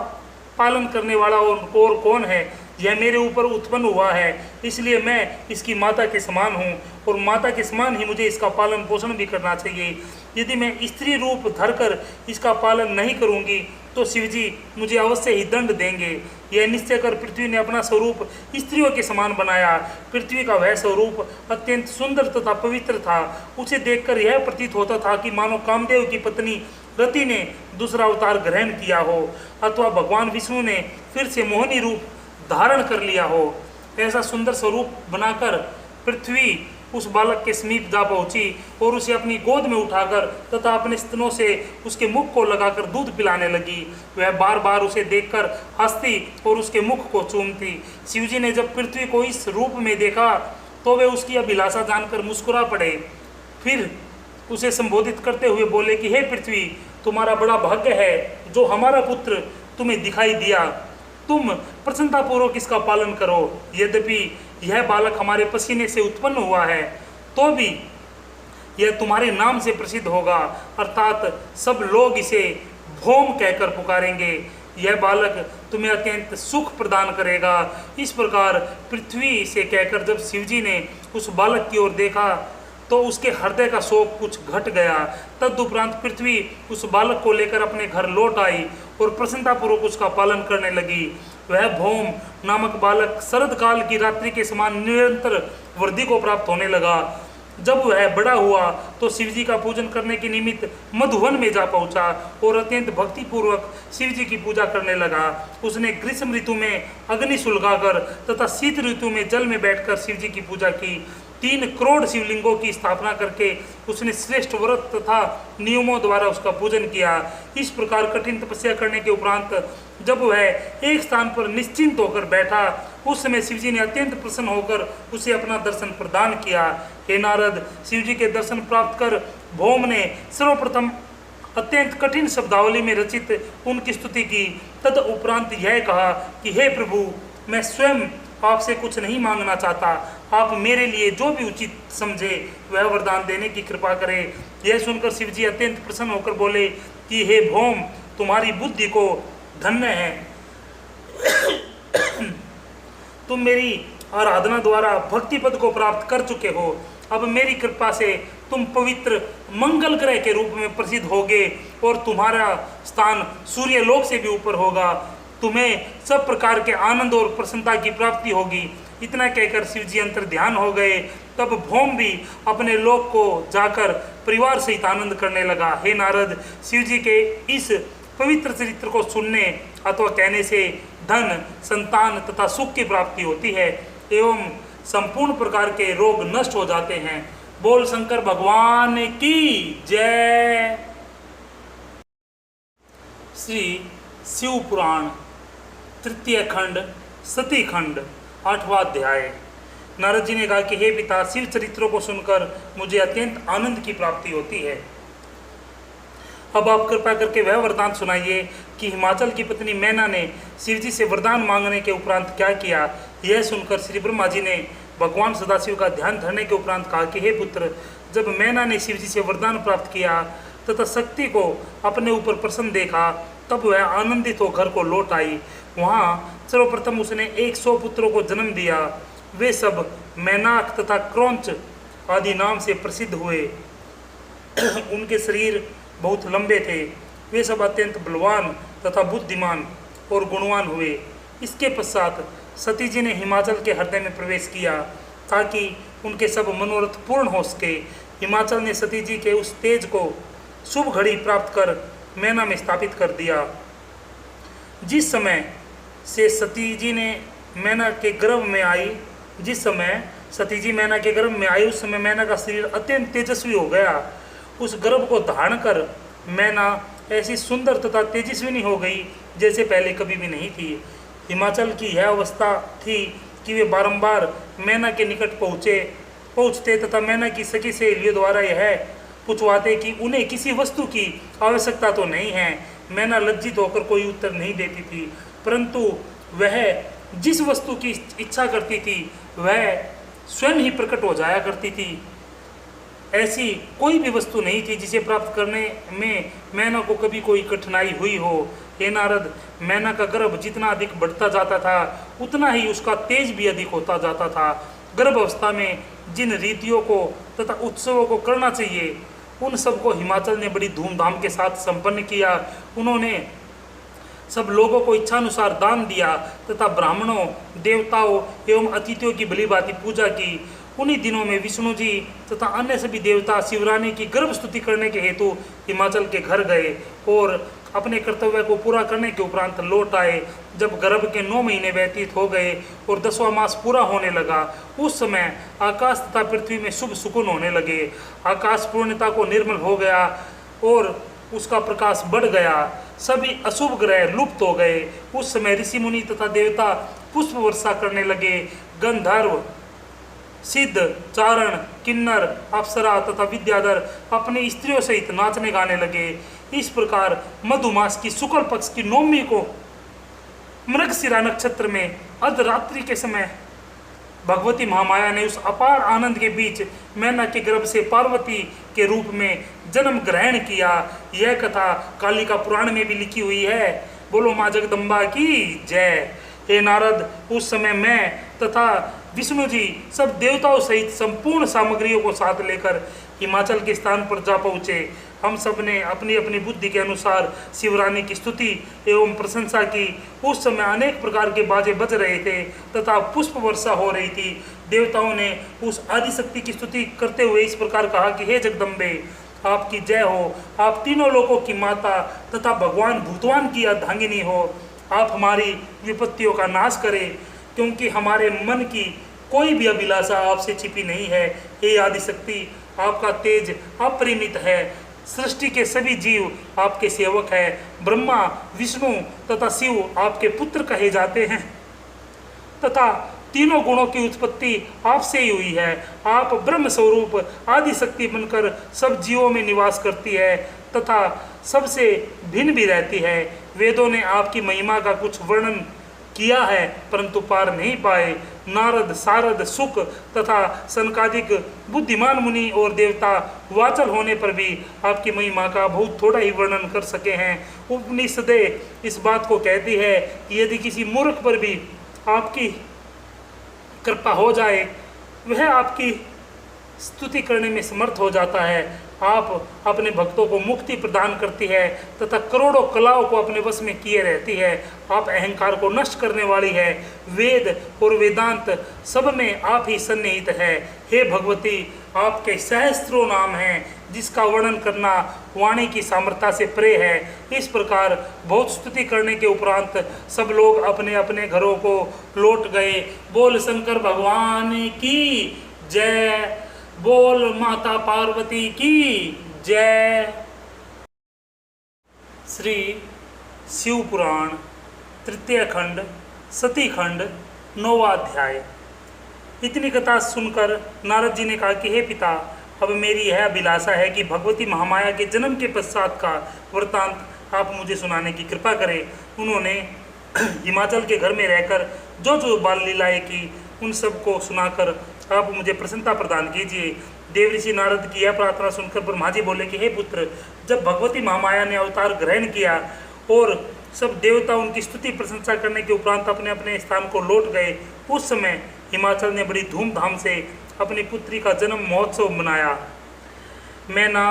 पालन करने वाला और कौन है? यह मेरे ऊपर उत्पन्न हुआ है, इसलिए मैं इसकी माता के समान हूँ और माता के समान ही मुझे इसका पालन पोषण भी करना चाहिए। यदि मैं स्त्री रूप धरकर इसका पालन नहीं करूँगी तो शिव जी मुझे अवश्य ही दंड देंगे। यह निश्चय कर पृथ्वी ने अपना स्वरूप स्त्रियों के समान बनाया। पृथ्वी का वह स्वरूप अत्यंत सुंदर तथा पवित्र था। उसे देखकर यह प्रतीत होता था कि मानो कामदेव की पत्नी रति ने दूसरा अवतार ग्रहण किया हो, अथवा भगवान विष्णु ने फिर से मोहिनी रूप धारण कर लिया हो। ऐसा सुंदर स्वरूप बनाकर पृथ्वी उस बालक के समीप जा पहुंची और उसे अपनी गोद में उठाकर तथा अपने स्तनों से उसके मुख को लगाकर दूध पिलाने लगी। वह बार बार उसे देखकर हंसती और उसके मुख को चूमती। शिवजी ने जब पृथ्वी को इस रूप में देखा तो वे उसकी अभिलाषा जानकर मुस्कुरा पड़े। फिर उसे संबोधित करते हुए बोले कि हे पृथ्वी, तुम्हारा बड़ा भाग्य है जो हमारा पुत्र तुम्हें दिखाई दिया। तुम प्रसन्नतापूर्वक इसका पालन करो। यद्यपि यह बालक हमारे पसीने से उत्पन्न हुआ है, तो भी यह तुम्हारे नाम से प्रसिद्ध होगा, अर्थात सब लोग इसे भौम कहकर पुकारेंगे। यह बालक तुम्हें अत्यंत सुख प्रदान करेगा। इस प्रकार पृथ्वी से कहकर जब शिवजी ने उस बालक की ओर देखा तो उसके हृदय का शोक कुछ घट गया। तदुपरांत पृथ्वी उस बालक को लेकर अपने घर लौट आई और प्रसन्नतापूर्वक उसका पालन करने लगी। वह भौम नामक बालक शरद काल की रात्रि के समान निरंतर वृद्धि को प्राप्त होने लगा। जब वह बड़ा हुआ तो शिवजी का पूजन करने के निमित्त मधुवन में जा पहुंचा और अत्यंत भक्तिपूर्वक शिवजी की पूजा करने लगा। उसने ग्रीष्म ऋतु में अग्नि सुलगाकर तथा शीत ऋतु में जल में बैठकर शिवजी की पूजा की। 3 करोड़ शिवलिंगों की स्थापना करके उसने श्रेष्ठ व्रत तथा नियमों द्वारा उसका पूजन किया। इस प्रकार कठिन तपस्या करने के उपरांत जब वह एक स्थान पर निश्चिंत होकर बैठा, उस समय शिवजी ने अत्यंत प्रसन्न होकर उसे अपना दर्शन प्रदान किया। हे नारद, शिवजी के दर्शन प्राप्त कर भौम ने सर्वप्रथम अत्यंत कठिन शब्दावली में रचित उनकी स्तुति की। तद उपरांत यह कहा कि हे प्रभु, मैं स्वयं आपसे कुछ नहीं मांगना चाहता, आप मेरे लिए जो भी उचित समझे वह वरदान देने की कृपा करें। यह सुनकर शिवजी अत्यंत प्रसन्न होकर बोले कि हे भौम, तुम्हारी बुद्धि को धन्य है। तुम मेरी आराधना द्वारा भक्ति पद को प्राप्त कर चुके हो। अब मेरी कृपा से तुम पवित्र मंगल ग्रह के रूप में प्रसिद्ध होगे और तुम्हारा स्थान सूर्य लोक से भी ऊपर होगा। तुम्हें सब प्रकार के आनंद और प्रसन्नता की प्राप्ति होगी। इतना कहकर शिवजी अंतर ध्यान हो गए। तब भौम भी अपने लोक को जाकर परिवार सहित आनंद करने लगा। हे नारद, शिवजी के इस पवित्र चरित्र को सुनने अथवा कहने से धन, संतान तथा सुख की प्राप्ति होती है एवं संपूर्ण प्रकार के रोग नष्ट हो जाते हैं। बोल शंकर भगवान की जय। श्री शिव पुराण तृतीय खंड सती खंड 8वां अध्याय। नारद जी ने कहा कि हे पिता, शिव चरित्रों को सुनकर मुझे अत्यंत आनंद की प्राप्ति होती है। अब आप कृपा करके वह वरदान सुनाइए कि हिमाचल की पत्नी मैना ने शिवजी से वरदान मांगने के उपरांत क्या किया। यह सुनकर श्री ब्रह्मा जी ने भगवान सदाशिव का ध्यान धरने के उपरांत कहा कि हे पुत्र, जब मैना ने शिवजी से वरदान प्राप्त किया तथा शक्ति को अपने ऊपर प्रसन्न देखा, तब वह आनंदित हो घर को लौट आई। वहाँ सर्वप्रथम उसने 100 पुत्रों को जन्म दिया। वे सब मैनाक तथा क्रौंच आदि नाम से प्रसिद्ध हुए। उनके शरीर बहुत लंबे थे। वे सब अत्यंत बलवान तथा बुद्धिमान और गुणवान हुए। इसके पश्चात सती जी ने हिमाचल के हृदय में प्रवेश किया ताकि उनके सब मनोरथ पूर्ण हो सके। हिमाचल ने सती जी के उस तेज को शुभ घड़ी प्राप्त कर मैना में स्थापित कर दिया। जिस समय से सती जी ने मैना के गर्भ में आई उस समय मैना का शरीर अत्यंत तेजस्वी हो गया। उस गर्भ को धारण कर मैना ऐसी सुंदर तथा तेजस्विनी हो गई जैसे पहले कभी भी नहीं थी। हिमाचल की यह अवस्था थी कि वे बारंबार मैना के निकट पहुँचते तथा मैना की सखी सहेलियों द्वारा यह पूछवाते कि उन्हें किसी वस्तु की आवश्यकता तो नहीं है। मैना लज्जित होकर कोई उत्तर नहीं देती थी, परंतु वह जिस वस्तु की इच्छा करती थी वह स्वयं ही प्रकट हो जाया करती थी। ऐसी कोई भी वस्तु नहीं थी जिसे प्राप्त करने में मैना को कभी कोई कठिनाई हुई हो। हे नारद, मैना का गर्भ जितना अधिक बढ़ता जाता था उतना ही उसका तेज भी अधिक होता जाता था। गर्भ अवस्था में जिन रीतियों को तथा उत्सवों को करना चाहिए उन सबको हिमाचल ने बड़ी धूमधाम के साथ संपन्न किया। उन्होंने सब लोगों को इच्छानुसार दान दिया तथा ब्राह्मणों, देवताओं एवं अतिथियों की भलीभांति पूजा की। उन्हीं दिनों में विष्णु जी तथा अन्य सभी देवता शिवरानी की गर्भ स्तुति करने के हेतु हिमाचल के घर गए और अपने कर्तव्य को पूरा करने के उपरांत लौट आए। जब गर्भ के 9 महीने व्यतीत हो गए और 10वां मास पूरा होने लगा, उस समय आकाश तथा पृथ्वी में शुभ सुकून होने लगे। आकाश पूर्णता को निर्मल हो गया और उसका प्रकाश बढ़ गया। सभी अशुभ ग्रह लुप्त हो गए। उस समय ऋषि मुनि तथा देवता पुष्प वर्षा करने लगे। गंधर्व, सिद्ध, चारण, किन्नर, अप्सरा तथा विद्याधर अपने स्त्रियों सहित नाचने गाने लगे। इस प्रकार मधुमास की शुक्ल पक्ष की 9वीं को मृगशिरा नक्षत्र में अर्धरात्रि के समय भगवती महामाया ने उस अपार आनंद के बीच मैना के गर्भ से पार्वती के रूप में जन्म ग्रहण किया। यह कथा कालिका पुराण में भी लिखी हुई है। बोलो माँ जगदम्बा की जय। हे नारद, उस समय मैं तथा विष्णु जी सब देवताओं सहित संपूर्ण सामग्रियों को साथ लेकर हिमाचल के स्थान पर जा पहुँचे। हम सब ने अपनी अपनी बुद्धि के अनुसार शिवरानी की स्तुति एवं प्रशंसा की। उस समय अनेक प्रकार के बाजे बज रहे थे तथा पुष्प वर्षा हो रही थी। देवताओं ने उस आदिशक्ति की स्तुति करते हुए इस प्रकार कहा कि हे जगदम्बे, आपकी जय हो। आप तीनों लोकों की माता तथा भगवान भूतवान की अर्धांगिनी हो। आप हमारी विपत्तियों का नाश करें, क्योंकि हमारे मन की कोई भी अभिलाषा आपसे छिपी नहीं है। हे आदिशक्ति, आपका तेज अपरिमित है। सृष्टि के सभी जीव आपके सेवक हैं। ब्रह्मा, विष्णु तथा शिव आपके पुत्र कहे जाते हैं तथा तीनों गुणों की उत्पत्ति आपसे ही हुई है। आप ब्रह्म स्वरूप आदिशक्ति बनकर सब जीवों में निवास करती है तथा सबसे भिन्न भी रहती है। वेदों ने आपकी महिमा का कुछ वर्णन किया है परंतु पार नहीं पाए। नारद, सारद, शुक तथा सनकादिक बुद्धिमान मुनि और देवता वाचल होने पर भी आपकी महिमा का बहुत थोड़ा ही वर्णन कर सके हैं। उपनिषदें इस बात को कहती है कि यदि किसी मूर्ख पर भी आपकी कृपा हो जाए वह आपकी स्तुति करने में समर्थ हो जाता है। आप अपने भक्तों को मुक्ति प्रदान करती है तथा करोड़ों कलाओं को अपने वश में किए रहती है। आप अहंकार को नष्ट करने वाली है। वेद और वेदांत सब में आप ही सन्निहित है। हे भगवती, आपके सहस्त्रों नाम हैं जिसका वर्णन करना वाणी की सामर्थ्य से परे है। इस प्रकार बहुत स्तुति करने के उपरांत सब लोग अपने अपने घरों को लौट गए। बोल शंकर भगवान की जय। बोल माता पार्वती की जय। श्री शिव पुराण तृतीय खंड सती खंड 9वां अध्याय। इतनी कथा सुनकर नारद जी ने कहा कि हे पिता, अब मेरी यह अभिलाषा है कि भगवती महामाया के जन्म के पश्चात का वृत्तांत आप मुझे सुनाने की कृपा करें। उन्होंने हिमाचल के घर में रहकर जो जो बाल लीलाएं की उन सब को सुनाकर आप मुझे प्रसन्नता प्रदान कीजिए। देवऋषि नारद की यह प्रार्थना सुनकर ब्रह्मा जी बोले कि हे पुत्र, जब भगवती महामाया ने अवतार ग्रहण किया और सब देवता उनकी स्तुति प्रशंसा करने के उपरांत अपने अपने स्थान को लौट गए, उस समय हिमाचल ने बड़ी धूमधाम से अपनी पुत्री का जन्म महोत्सव मनाया। मैना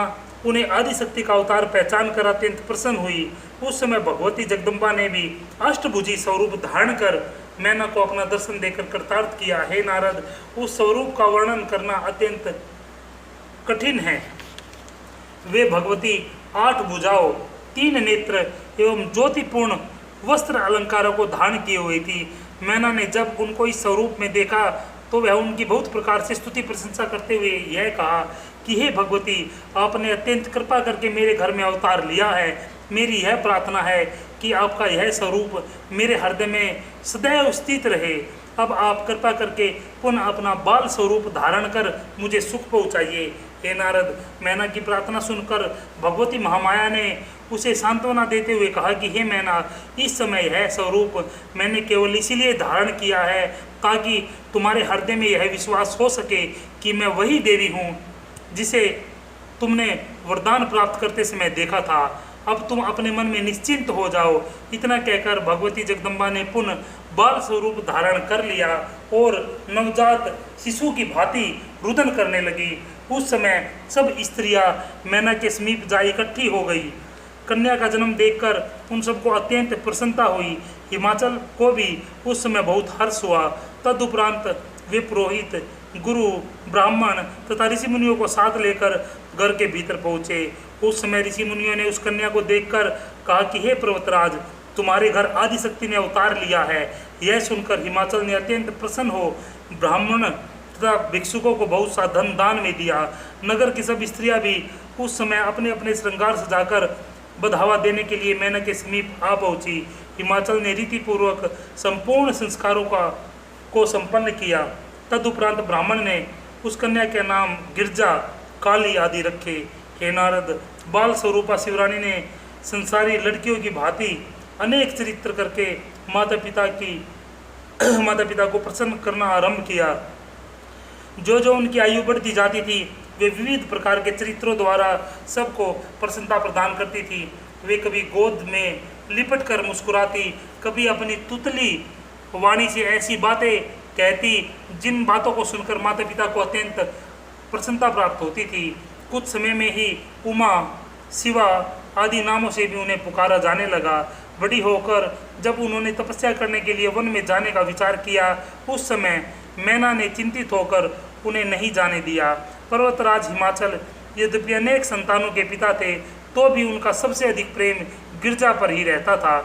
उन्हें आदिशक्ति का अवतार पहचान कर अत्यंत प्रसन्न हुई। उस समय भगवती जगदम्बा ने भी अष्टभुजी स्वरूप धारण कर मैना को अपना दर्शन देकर कृतार्थ किया। हे नारद, उस स्वरूप का वर्णन करना अत्यंत कठिन है। वे भगवती 8 भुजाओं, 3 नेत्र एवं ज्योतिपूर्ण वस्त्र अलंकारों को धारण किए हुई थी। मैना ने जब उनको इस स्वरूप में देखा तो वह उनकी बहुत प्रकार से स्तुति प्रशंसा करते हुए यह कहा कि हे भगवती, आपने अत्यंत कृपा करके मेरे घर में अवतार लिया है। मेरी यह प्रार्थना है कि आपका यह स्वरूप मेरे हृदय में सदैव स्थित रहे। अब आप कृपा करके पुनः अपना बाल स्वरूप धारण कर मुझे सुख पहुँचाइए। हे नारद, मैना की प्रार्थना सुनकर भगवती महामाया ने उसे सांत्वना देते हुए कहा कि हे मैना, इस समय यह स्वरूप मैंने केवल इसीलिए धारण किया है ताकि तुम्हारे हृदय में यह विश्वास हो सके कि मैं वही देवी हूँ जिसे तुमने वरदान प्राप्त करते समय देखा था। अब तुम अपने मन में निश्चिंत हो जाओ। इतना कहकर भगवती जगदम्बा ने पुनः बाल स्वरूप धारण कर लिया और नवजात शिशु की भांति रुदन करने लगी। उस समय सब स्त्रियां मैना के समीप जा इकट्ठी हो गई। कन्या का जन्म देखकर उन सबको अत्यंत प्रसन्नता हुई। हिमाचल को भी उस समय बहुत हर्ष हुआ। तदुपरांत वे पुरोहित, गुरु, ब्राह्मण तथा ऋषि मुनियों को साथ लेकर घर के भीतर पहुँचे। उस समय ऋषि मुनियों ने उस कन्या को देखकर कहा कि हे पर्वतराज, तुम्हारे घर आदिशक्ति ने अवतार लिया है। यह सुनकर हिमाचल ने अत्यंत प्रसन्न हो ब्राह्मण तथा भिक्षुकों को बहुत सा धन दान में दिया। नगर की सब स्त्रियां भी उस समय अपने अपने श्रृंगार सजाकर बढ़ावा देने के लिए मैना के समीप आ पहुंची। हिमाचल ने रीतिपूर्वक संपूर्ण संस्कारों को संपन्न किया। तदुपरांत ब्राह्मण ने उस कन्या के नाम गिरजा, काली आदि रखे। हे नारद, बाल स्वरूपा शिवरानी ने संसारी लड़कियों की भांति अनेक चरित्र करके माता पिता को प्रसन्न करना आरंभ किया। जो जो उनकी आयु बढ़ती जाती थी वे विविध प्रकार के चरित्रों द्वारा सबको प्रसन्नता प्रदान करती थी। वे कभी गोद में लिपट कर मुस्कुराती, कभी अपनी तुतली वाणी से ऐसी बातें कहती जिन बातों को सुनकर माता पिता को अत्यंत प्रसन्नता प्राप्त होती थी। कुछ समय में ही उमा, शिवा आदि नामों से भी उन्हें पुकारा जाने लगा। बड़ी होकर जब उन्होंने तपस्या करने के लिए वन में जाने का विचार किया, उस समय मैना ने चिंतित होकर उन्हें नहीं जाने दिया। पर्वतराज हिमाचल यद्यपि अनेक संतानों के पिता थे तो भी उनका सबसे अधिक प्रेम गिरजा पर ही रहता था।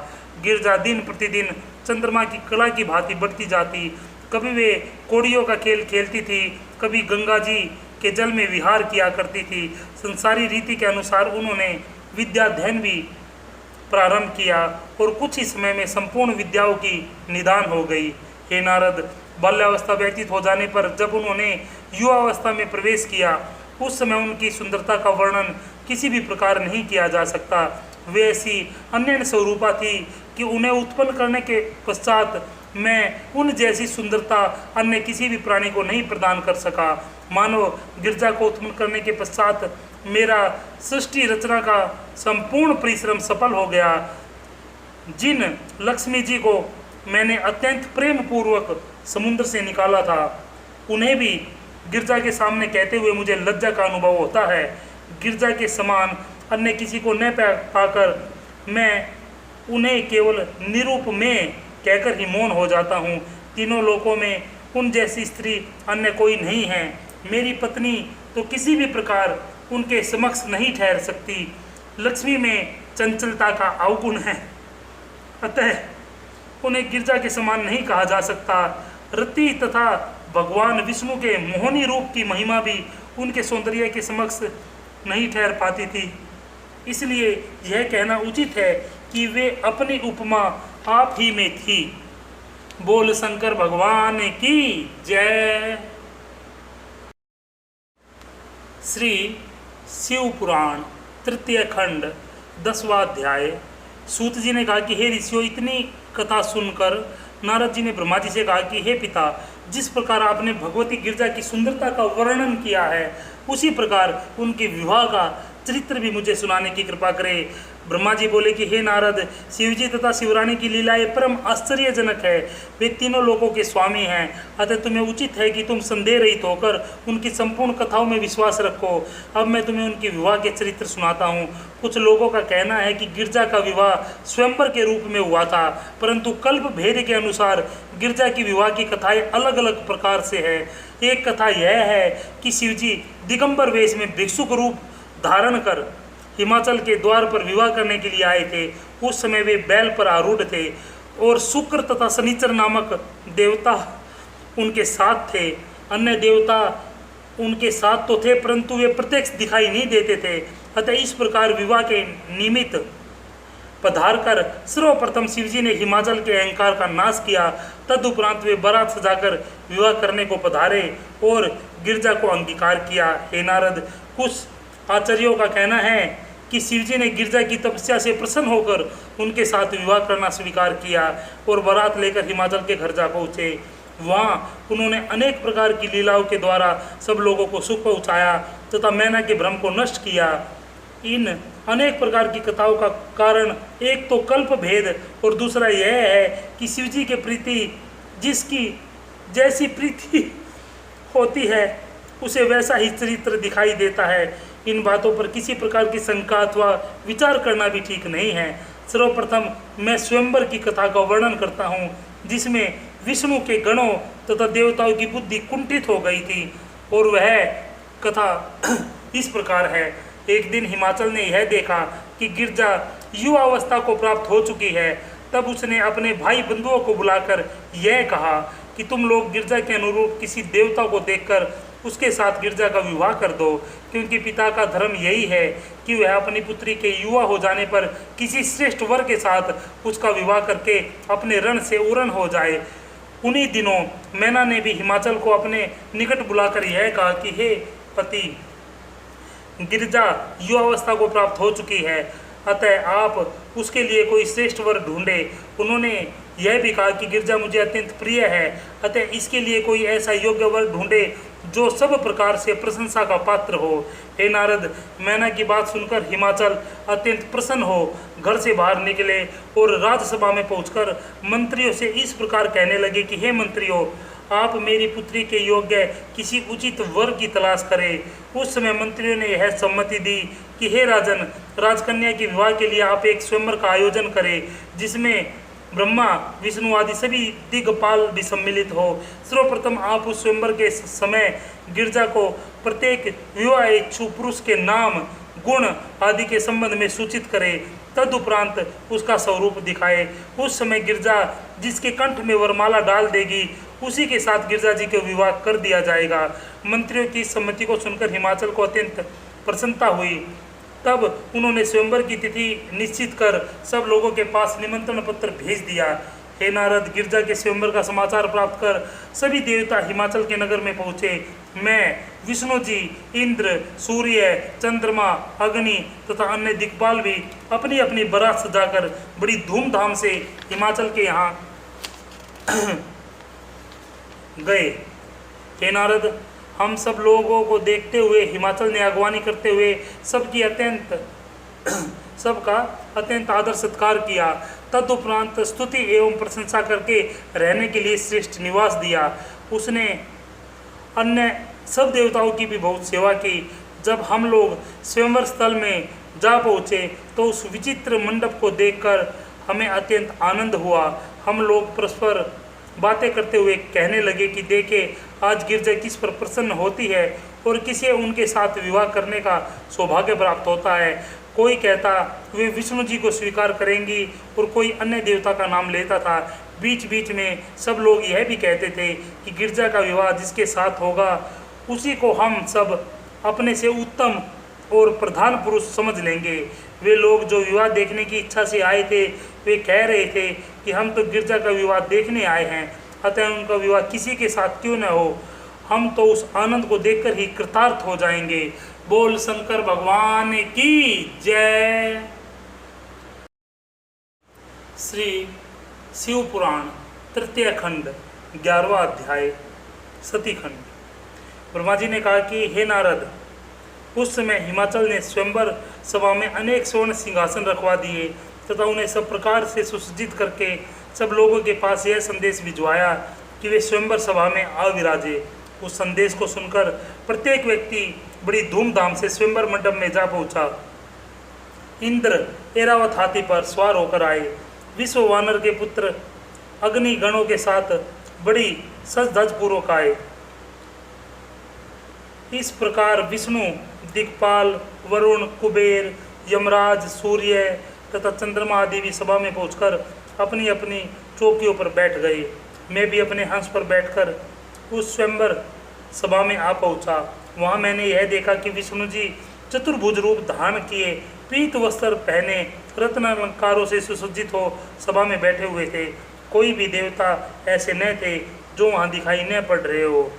गिरजा दिन प्रतिदिन चंद्रमा की कला की भांति बढ़ती जाती। कभी वे कौड़ियों का खेल खेलती थी, कभी गंगा जी के जल में विहार किया करती थी। संसारी रीति के अनुसार उन्होंने विद्याध्ययन भी प्रारंभ किया और कुछ ही समय में संपूर्ण विद्याओं की निदान हो गई। हे नारद, बाल्यावस्था व्यतीत हो जाने पर जब उन्होंने युवावस्था में प्रवेश किया, उस समय उनकी सुंदरता का वर्णन किसी भी प्रकार नहीं किया जा सकता। वे ऐसी अन्य स्वरूपा थी कि उन्हें उत्पन्न करने के पश्चात मैं उन जैसी सुंदरता अन्य किसी भी प्राणी को नहीं प्रदान कर सका। मानो गिरजा को उत्पन्न करने के पश्चात मेरा सृष्टि रचना का संपूर्ण परिश्रम सफल हो गया। जिन लक्ष्मी जी को मैंने अत्यंत प्रेम पूर्वक समुद्र से निकाला था, उन्हें भी गिरजा के सामने कहते हुए मुझे लज्जा का अनुभव होता है। गिरजा के समान अन्य किसी को न पाकर मैं उन्हें केवल निरूप में कहकर ही मौन हो जाता हूँ। तीनों लोकों में उन जैसी स्त्री अन्य कोई नहीं है। मेरी पत्नी तो किसी भी प्रकार उनके समक्ष नहीं ठहर सकती। लक्ष्मी में चंचलता का अवगुण है, अतः उन्हें गिरजा के समान नहीं कहा जा सकता। रति तथा भगवान विष्णु के मोहनी रूप की महिमा भी उनके सौंदर्य के समक्ष नहीं ठहर पाती थी। इसलिए यह कहना उचित है कि वे अपनी उपमा आप ही में थी। बोल शंकर भगवान की जय। श्री शिव पुराण तृतीय खंड 10वां अध्याय। सूत जी ने कहा कि हे ऋषियों, इतनी कथा सुनकर नारद जी ने ब्रह्मा जी से कहा कि हे पिता, जिस प्रकार आपने भगवती गिरजा की सुंदरता का वर्णन किया है, उसी प्रकार उनके विवाह का चरित्र भी मुझे सुनाने की कृपा करें। ब्रह्मा जी बोले कि हे नारद, शिवजी तथा शिवरानी की लीलाएं परम आश्चर्यजनक है। वे तीनों लोकों के स्वामी हैं, अतः तुम्हें उचित है कि तुम संदेह रहित होकर उनकी संपूर्ण कथाओं में विश्वास रखो। अब मैं तुम्हें उनके विवाह के चरित्र सुनाता हूँ। कुछ लोगों का कहना है कि गिरजा का विवाह स्वयंवर के रूप में हुआ था, परंतु कल्प भेद के अनुसार गिरजा की विवाह की कथाएं अलग अलग प्रकार से है। एक कथा यह है कि शिवजी दिगंबर वेश में भिक्षुक रूप धारण कर हिमाचल के द्वार पर विवाह करने के लिए आए थे। उस समय वे बैल पर आरूढ़ थे और शुक्र तथा शनिचर नामक देवता उनके साथ थे। अन्य देवता उनके साथ तो थे, परंतु वे प्रत्यक्ष दिखाई नहीं देते थे। अतः इस प्रकार विवाह के निमित्त पधार कर सर्वप्रथम शिवजी ने हिमाचल के अहंकार का नाश किया। तदुपरांत वे बारात सजाकर विवाह करने को पधारे और गिरजा को अंगीकार किया। हे नारद, कुछ आचार्यों का कहना है कि शिवजी ने गिरजा की तपस्या से प्रसन्न होकर उनके साथ विवाह करना स्वीकार किया और बारात लेकर हिमाचल के घर जा पहुँचे। वहाँ उन्होंने अनेक प्रकार की लीलाओं के द्वारा सब लोगों को सुख पहुँचाया तथा मैना के भ्रम को नष्ट किया। इन अनेक प्रकार की कथाओं का कारण एक तो कल्प भेद और दूसरा यह है कि शिवजी के प्रति जिसकी जैसी प्रीति होती है उसे वैसा ही चरित्र दिखाई देता है। इन बातों पर किसी प्रकार की शंका अथवा विचार करना भी ठीक नहीं है। सर्वप्रथम मैं स्वयंवर की कथा का वर्णन करता हूँ, जिसमें विष्णु के गणों तथा देवताओं की बुद्धि कुंठित हो गई थी, और वह कथा इस प्रकार है। एक दिन हिमाचल ने यह देखा कि गिरजा युवावस्था को प्राप्त हो चुकी है। तब उसने अपने भाई बंधुओं को बुलाकर यह कहा कि तुम लोग गिरजा के अनुरूप किसी देवता को देखकर उसके साथ गिरजा का विवाह कर दो, क्योंकि पिता का धर्म यही है कि वह अपनी पुत्री के युवा हो जाने पर किसी श्रेष्ठ वर के साथ उसका विवाह करके अपने रण से उरण हो जाए। उन्हीं दिनों मैना ने भी हिमाचल को अपने निकट बुलाकर यह कहा कि हे पति, गिरजा युवावस्था को प्राप्त हो चुकी है, अतः आप उसके लिए कोई श्रेष्ठ वर ढूंढे। उन्होंने यह भी कहा कि गिरजा मुझे अत्यंत प्रिय है, अतः इसके लिए कोई ऐसा योग्य वर ढूंढे जो सब प्रकार से प्रशंसा का पात्र हो। हे नारद, मैना की बात सुनकर हिमाचल अत्यंत प्रसन्न हो घर से बाहर निकले और राजसभा में पहुंचकर मंत्रियों से इस प्रकार कहने लगे कि हे मंत्रियों, आप मेरी पुत्री के योग्य किसी उचित वर की तलाश करें। उस समय मंत्रियों ने यह सम्मति दी कि हे राजन, राजकन्या के विवाह के लिए आप एक स्वयंवर का आयोजन करें, जिसमें ब्रह्मा, विष्णु आदि सभी दिग्पाल भी सम्मिलित हो। सर्वप्रथम आप उस स्वयंवर के समय गिरजा को प्रत्येक विवाह इच्छुक पुरुष के नाम, गुण आदि के संबंध में सूचित करें। तदुपरांत उसका स्वरूप दिखाए। उस समय गिरजा जिसके कंठ में वरमाला डाल देगी, उसी के साथ गिरजा जी के विवाह कर दिया जाएगा। मंत्रियों की सम्मति को सुनकर हिमाचल को अत्यंत प्रसन्नता हुई। तब उन्होंने स्वयंवर की तिथि निश्चित कर सब लोगों के पास निमंत्रण पत्र भेज दिया। हे नारद, गिरजा के स्वयंवर का समाचार प्राप्त कर सभी देवता हिमाचल के नगर में पहुँचे। मैं, विष्णु जी, इंद्र, सूर्य, चंद्रमा, अग्नि तथा अन्य दिक्पाल भी अपनी अपनी बारात सजाकर बड़ी धूमधाम से हिमाचल के यहाँ गए। हे नारद, हम सब लोगों को देखते हुए हिमाचल ने अगवानी करते हुए सबका अत्यंत आदर सत्कार किया। तदुपरांत स्तुति एवं प्रशंसा करके रहने के लिए श्रेष्ठ निवास दिया। उसने अन्य सब देवताओं की भी बहुत सेवा की। जब हम लोग स्वयंवर स्थल में जा पहुँचे तो उस विचित्र मंडप को देखकर हमें अत्यंत आनंद हुआ। हम लोग परस्पर बातें करते हुए कहने लगे कि देखे, आज गिरजा किस पर प्रसन्न होती है और किसे उनके साथ विवाह करने का सौभाग्य प्राप्त होता है। कोई कहता वे विष्णु जी को स्वीकार करेंगी और कोई अन्य देवता का नाम लेता था। बीच बीच में सब लोग यह भी कहते थे कि गिरजा का विवाह जिसके साथ होगा उसी को हम सब अपने से उत्तम और प्रधान पुरुष समझ लेंगे। वे लोग जो विवाह देखने की इच्छा से आए थे, वे कह रहे थे कि हम तो गिरजा का विवाह देखने आए हैं, अतः उनका विवाह किसी के साथ क्यों न हो, हम तो उस आनंद को देखकर ही कृतार्थ हो जाएंगे। बोल शंकर भगवान की जय। श्री शिव पुराण तृतीय खंड 11वां अध्याय सती खंड। ब्रह्मा जी ने कहा कि हे नारद, उस समय हिमाचल ने स्वयंवर सभा में अनेक स्वर्ण सिंहासन रखवा दिए तथा उन्हें सब प्रकार से सुसज्जित करके सब लोगों के पास यह संदेश भिजवाया कि वे स्वयंवर सभा में आ विराजे। उस संदेश को सुनकर प्रत्येक व्यक्ति बड़ी धूमधाम से स्वयंवर मंडप में जा पहुंचा। इंद्र ऐरावत हाथी पर सवार होकर आए। विश्व वानर के पुत्र अग्नि गणों के साथ बड़ी सज धज पूर्वक आए। इस प्रकार विष्णु, दिक्पाल, वरुण, कुबेर, यमराज, सूर्य तथा चंद्रमा आदि भी सभा में पहुंचकर अपनी अपनी चौकियों पर बैठ गए। मैं भी अपने हंस पर बैठकर उस स्वयंवर सभा में आ पहुंचा। वहां मैंने यह देखा कि विष्णु जी चतुर्भुज रूप धारण किए, पीत वस्त्र पहने रत्न अलंकारों से सुसज्जित हो सभा में बैठे हुए थे। कोई भी देवता ऐसे न थे जो वहाँ दिखाई न पड़ रहे हो।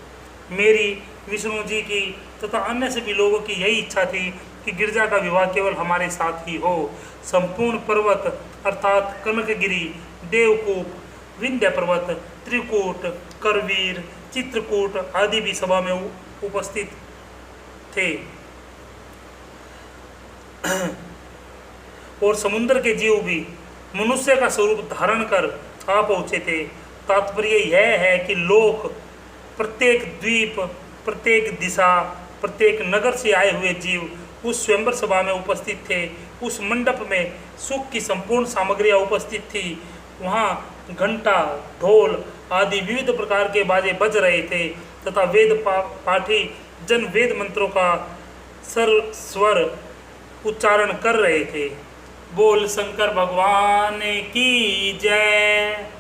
मेरी, विष्णु जी की तथा अन्य सभी लोगों की यही इच्छा थी कि गिरजा का विवाह केवल हमारे साथ ही हो। संपूर्ण पर्वत अर्थात कनकगिरी, देवकूप, विंध्य पर्वत, त्रिकूट, करवीर, चित्रकूट आदि भी सभा में उपस्थित थे और समुद्र के जीव भी मनुष्य का स्वरूप धारण कर आ पहुँचे थे। तात्पर्य यह है कि लोक, प्रत्येक द्वीप, प्रत्येक दिशा, प्रत्येक नगर से आए हुए जीव उस स्वयंवर सभा में उपस्थित थे। उस मंडप में सुख की संपूर्ण सामग्रियाँ उपस्थित थी। वहाँ घंटा, ढोल आदि विविध प्रकार के बाजे बज रहे थे तथा पाठी जन वेद मंत्रों का स्वर उच्चारण कर रहे थे। बोल शंकर भगवान की जय।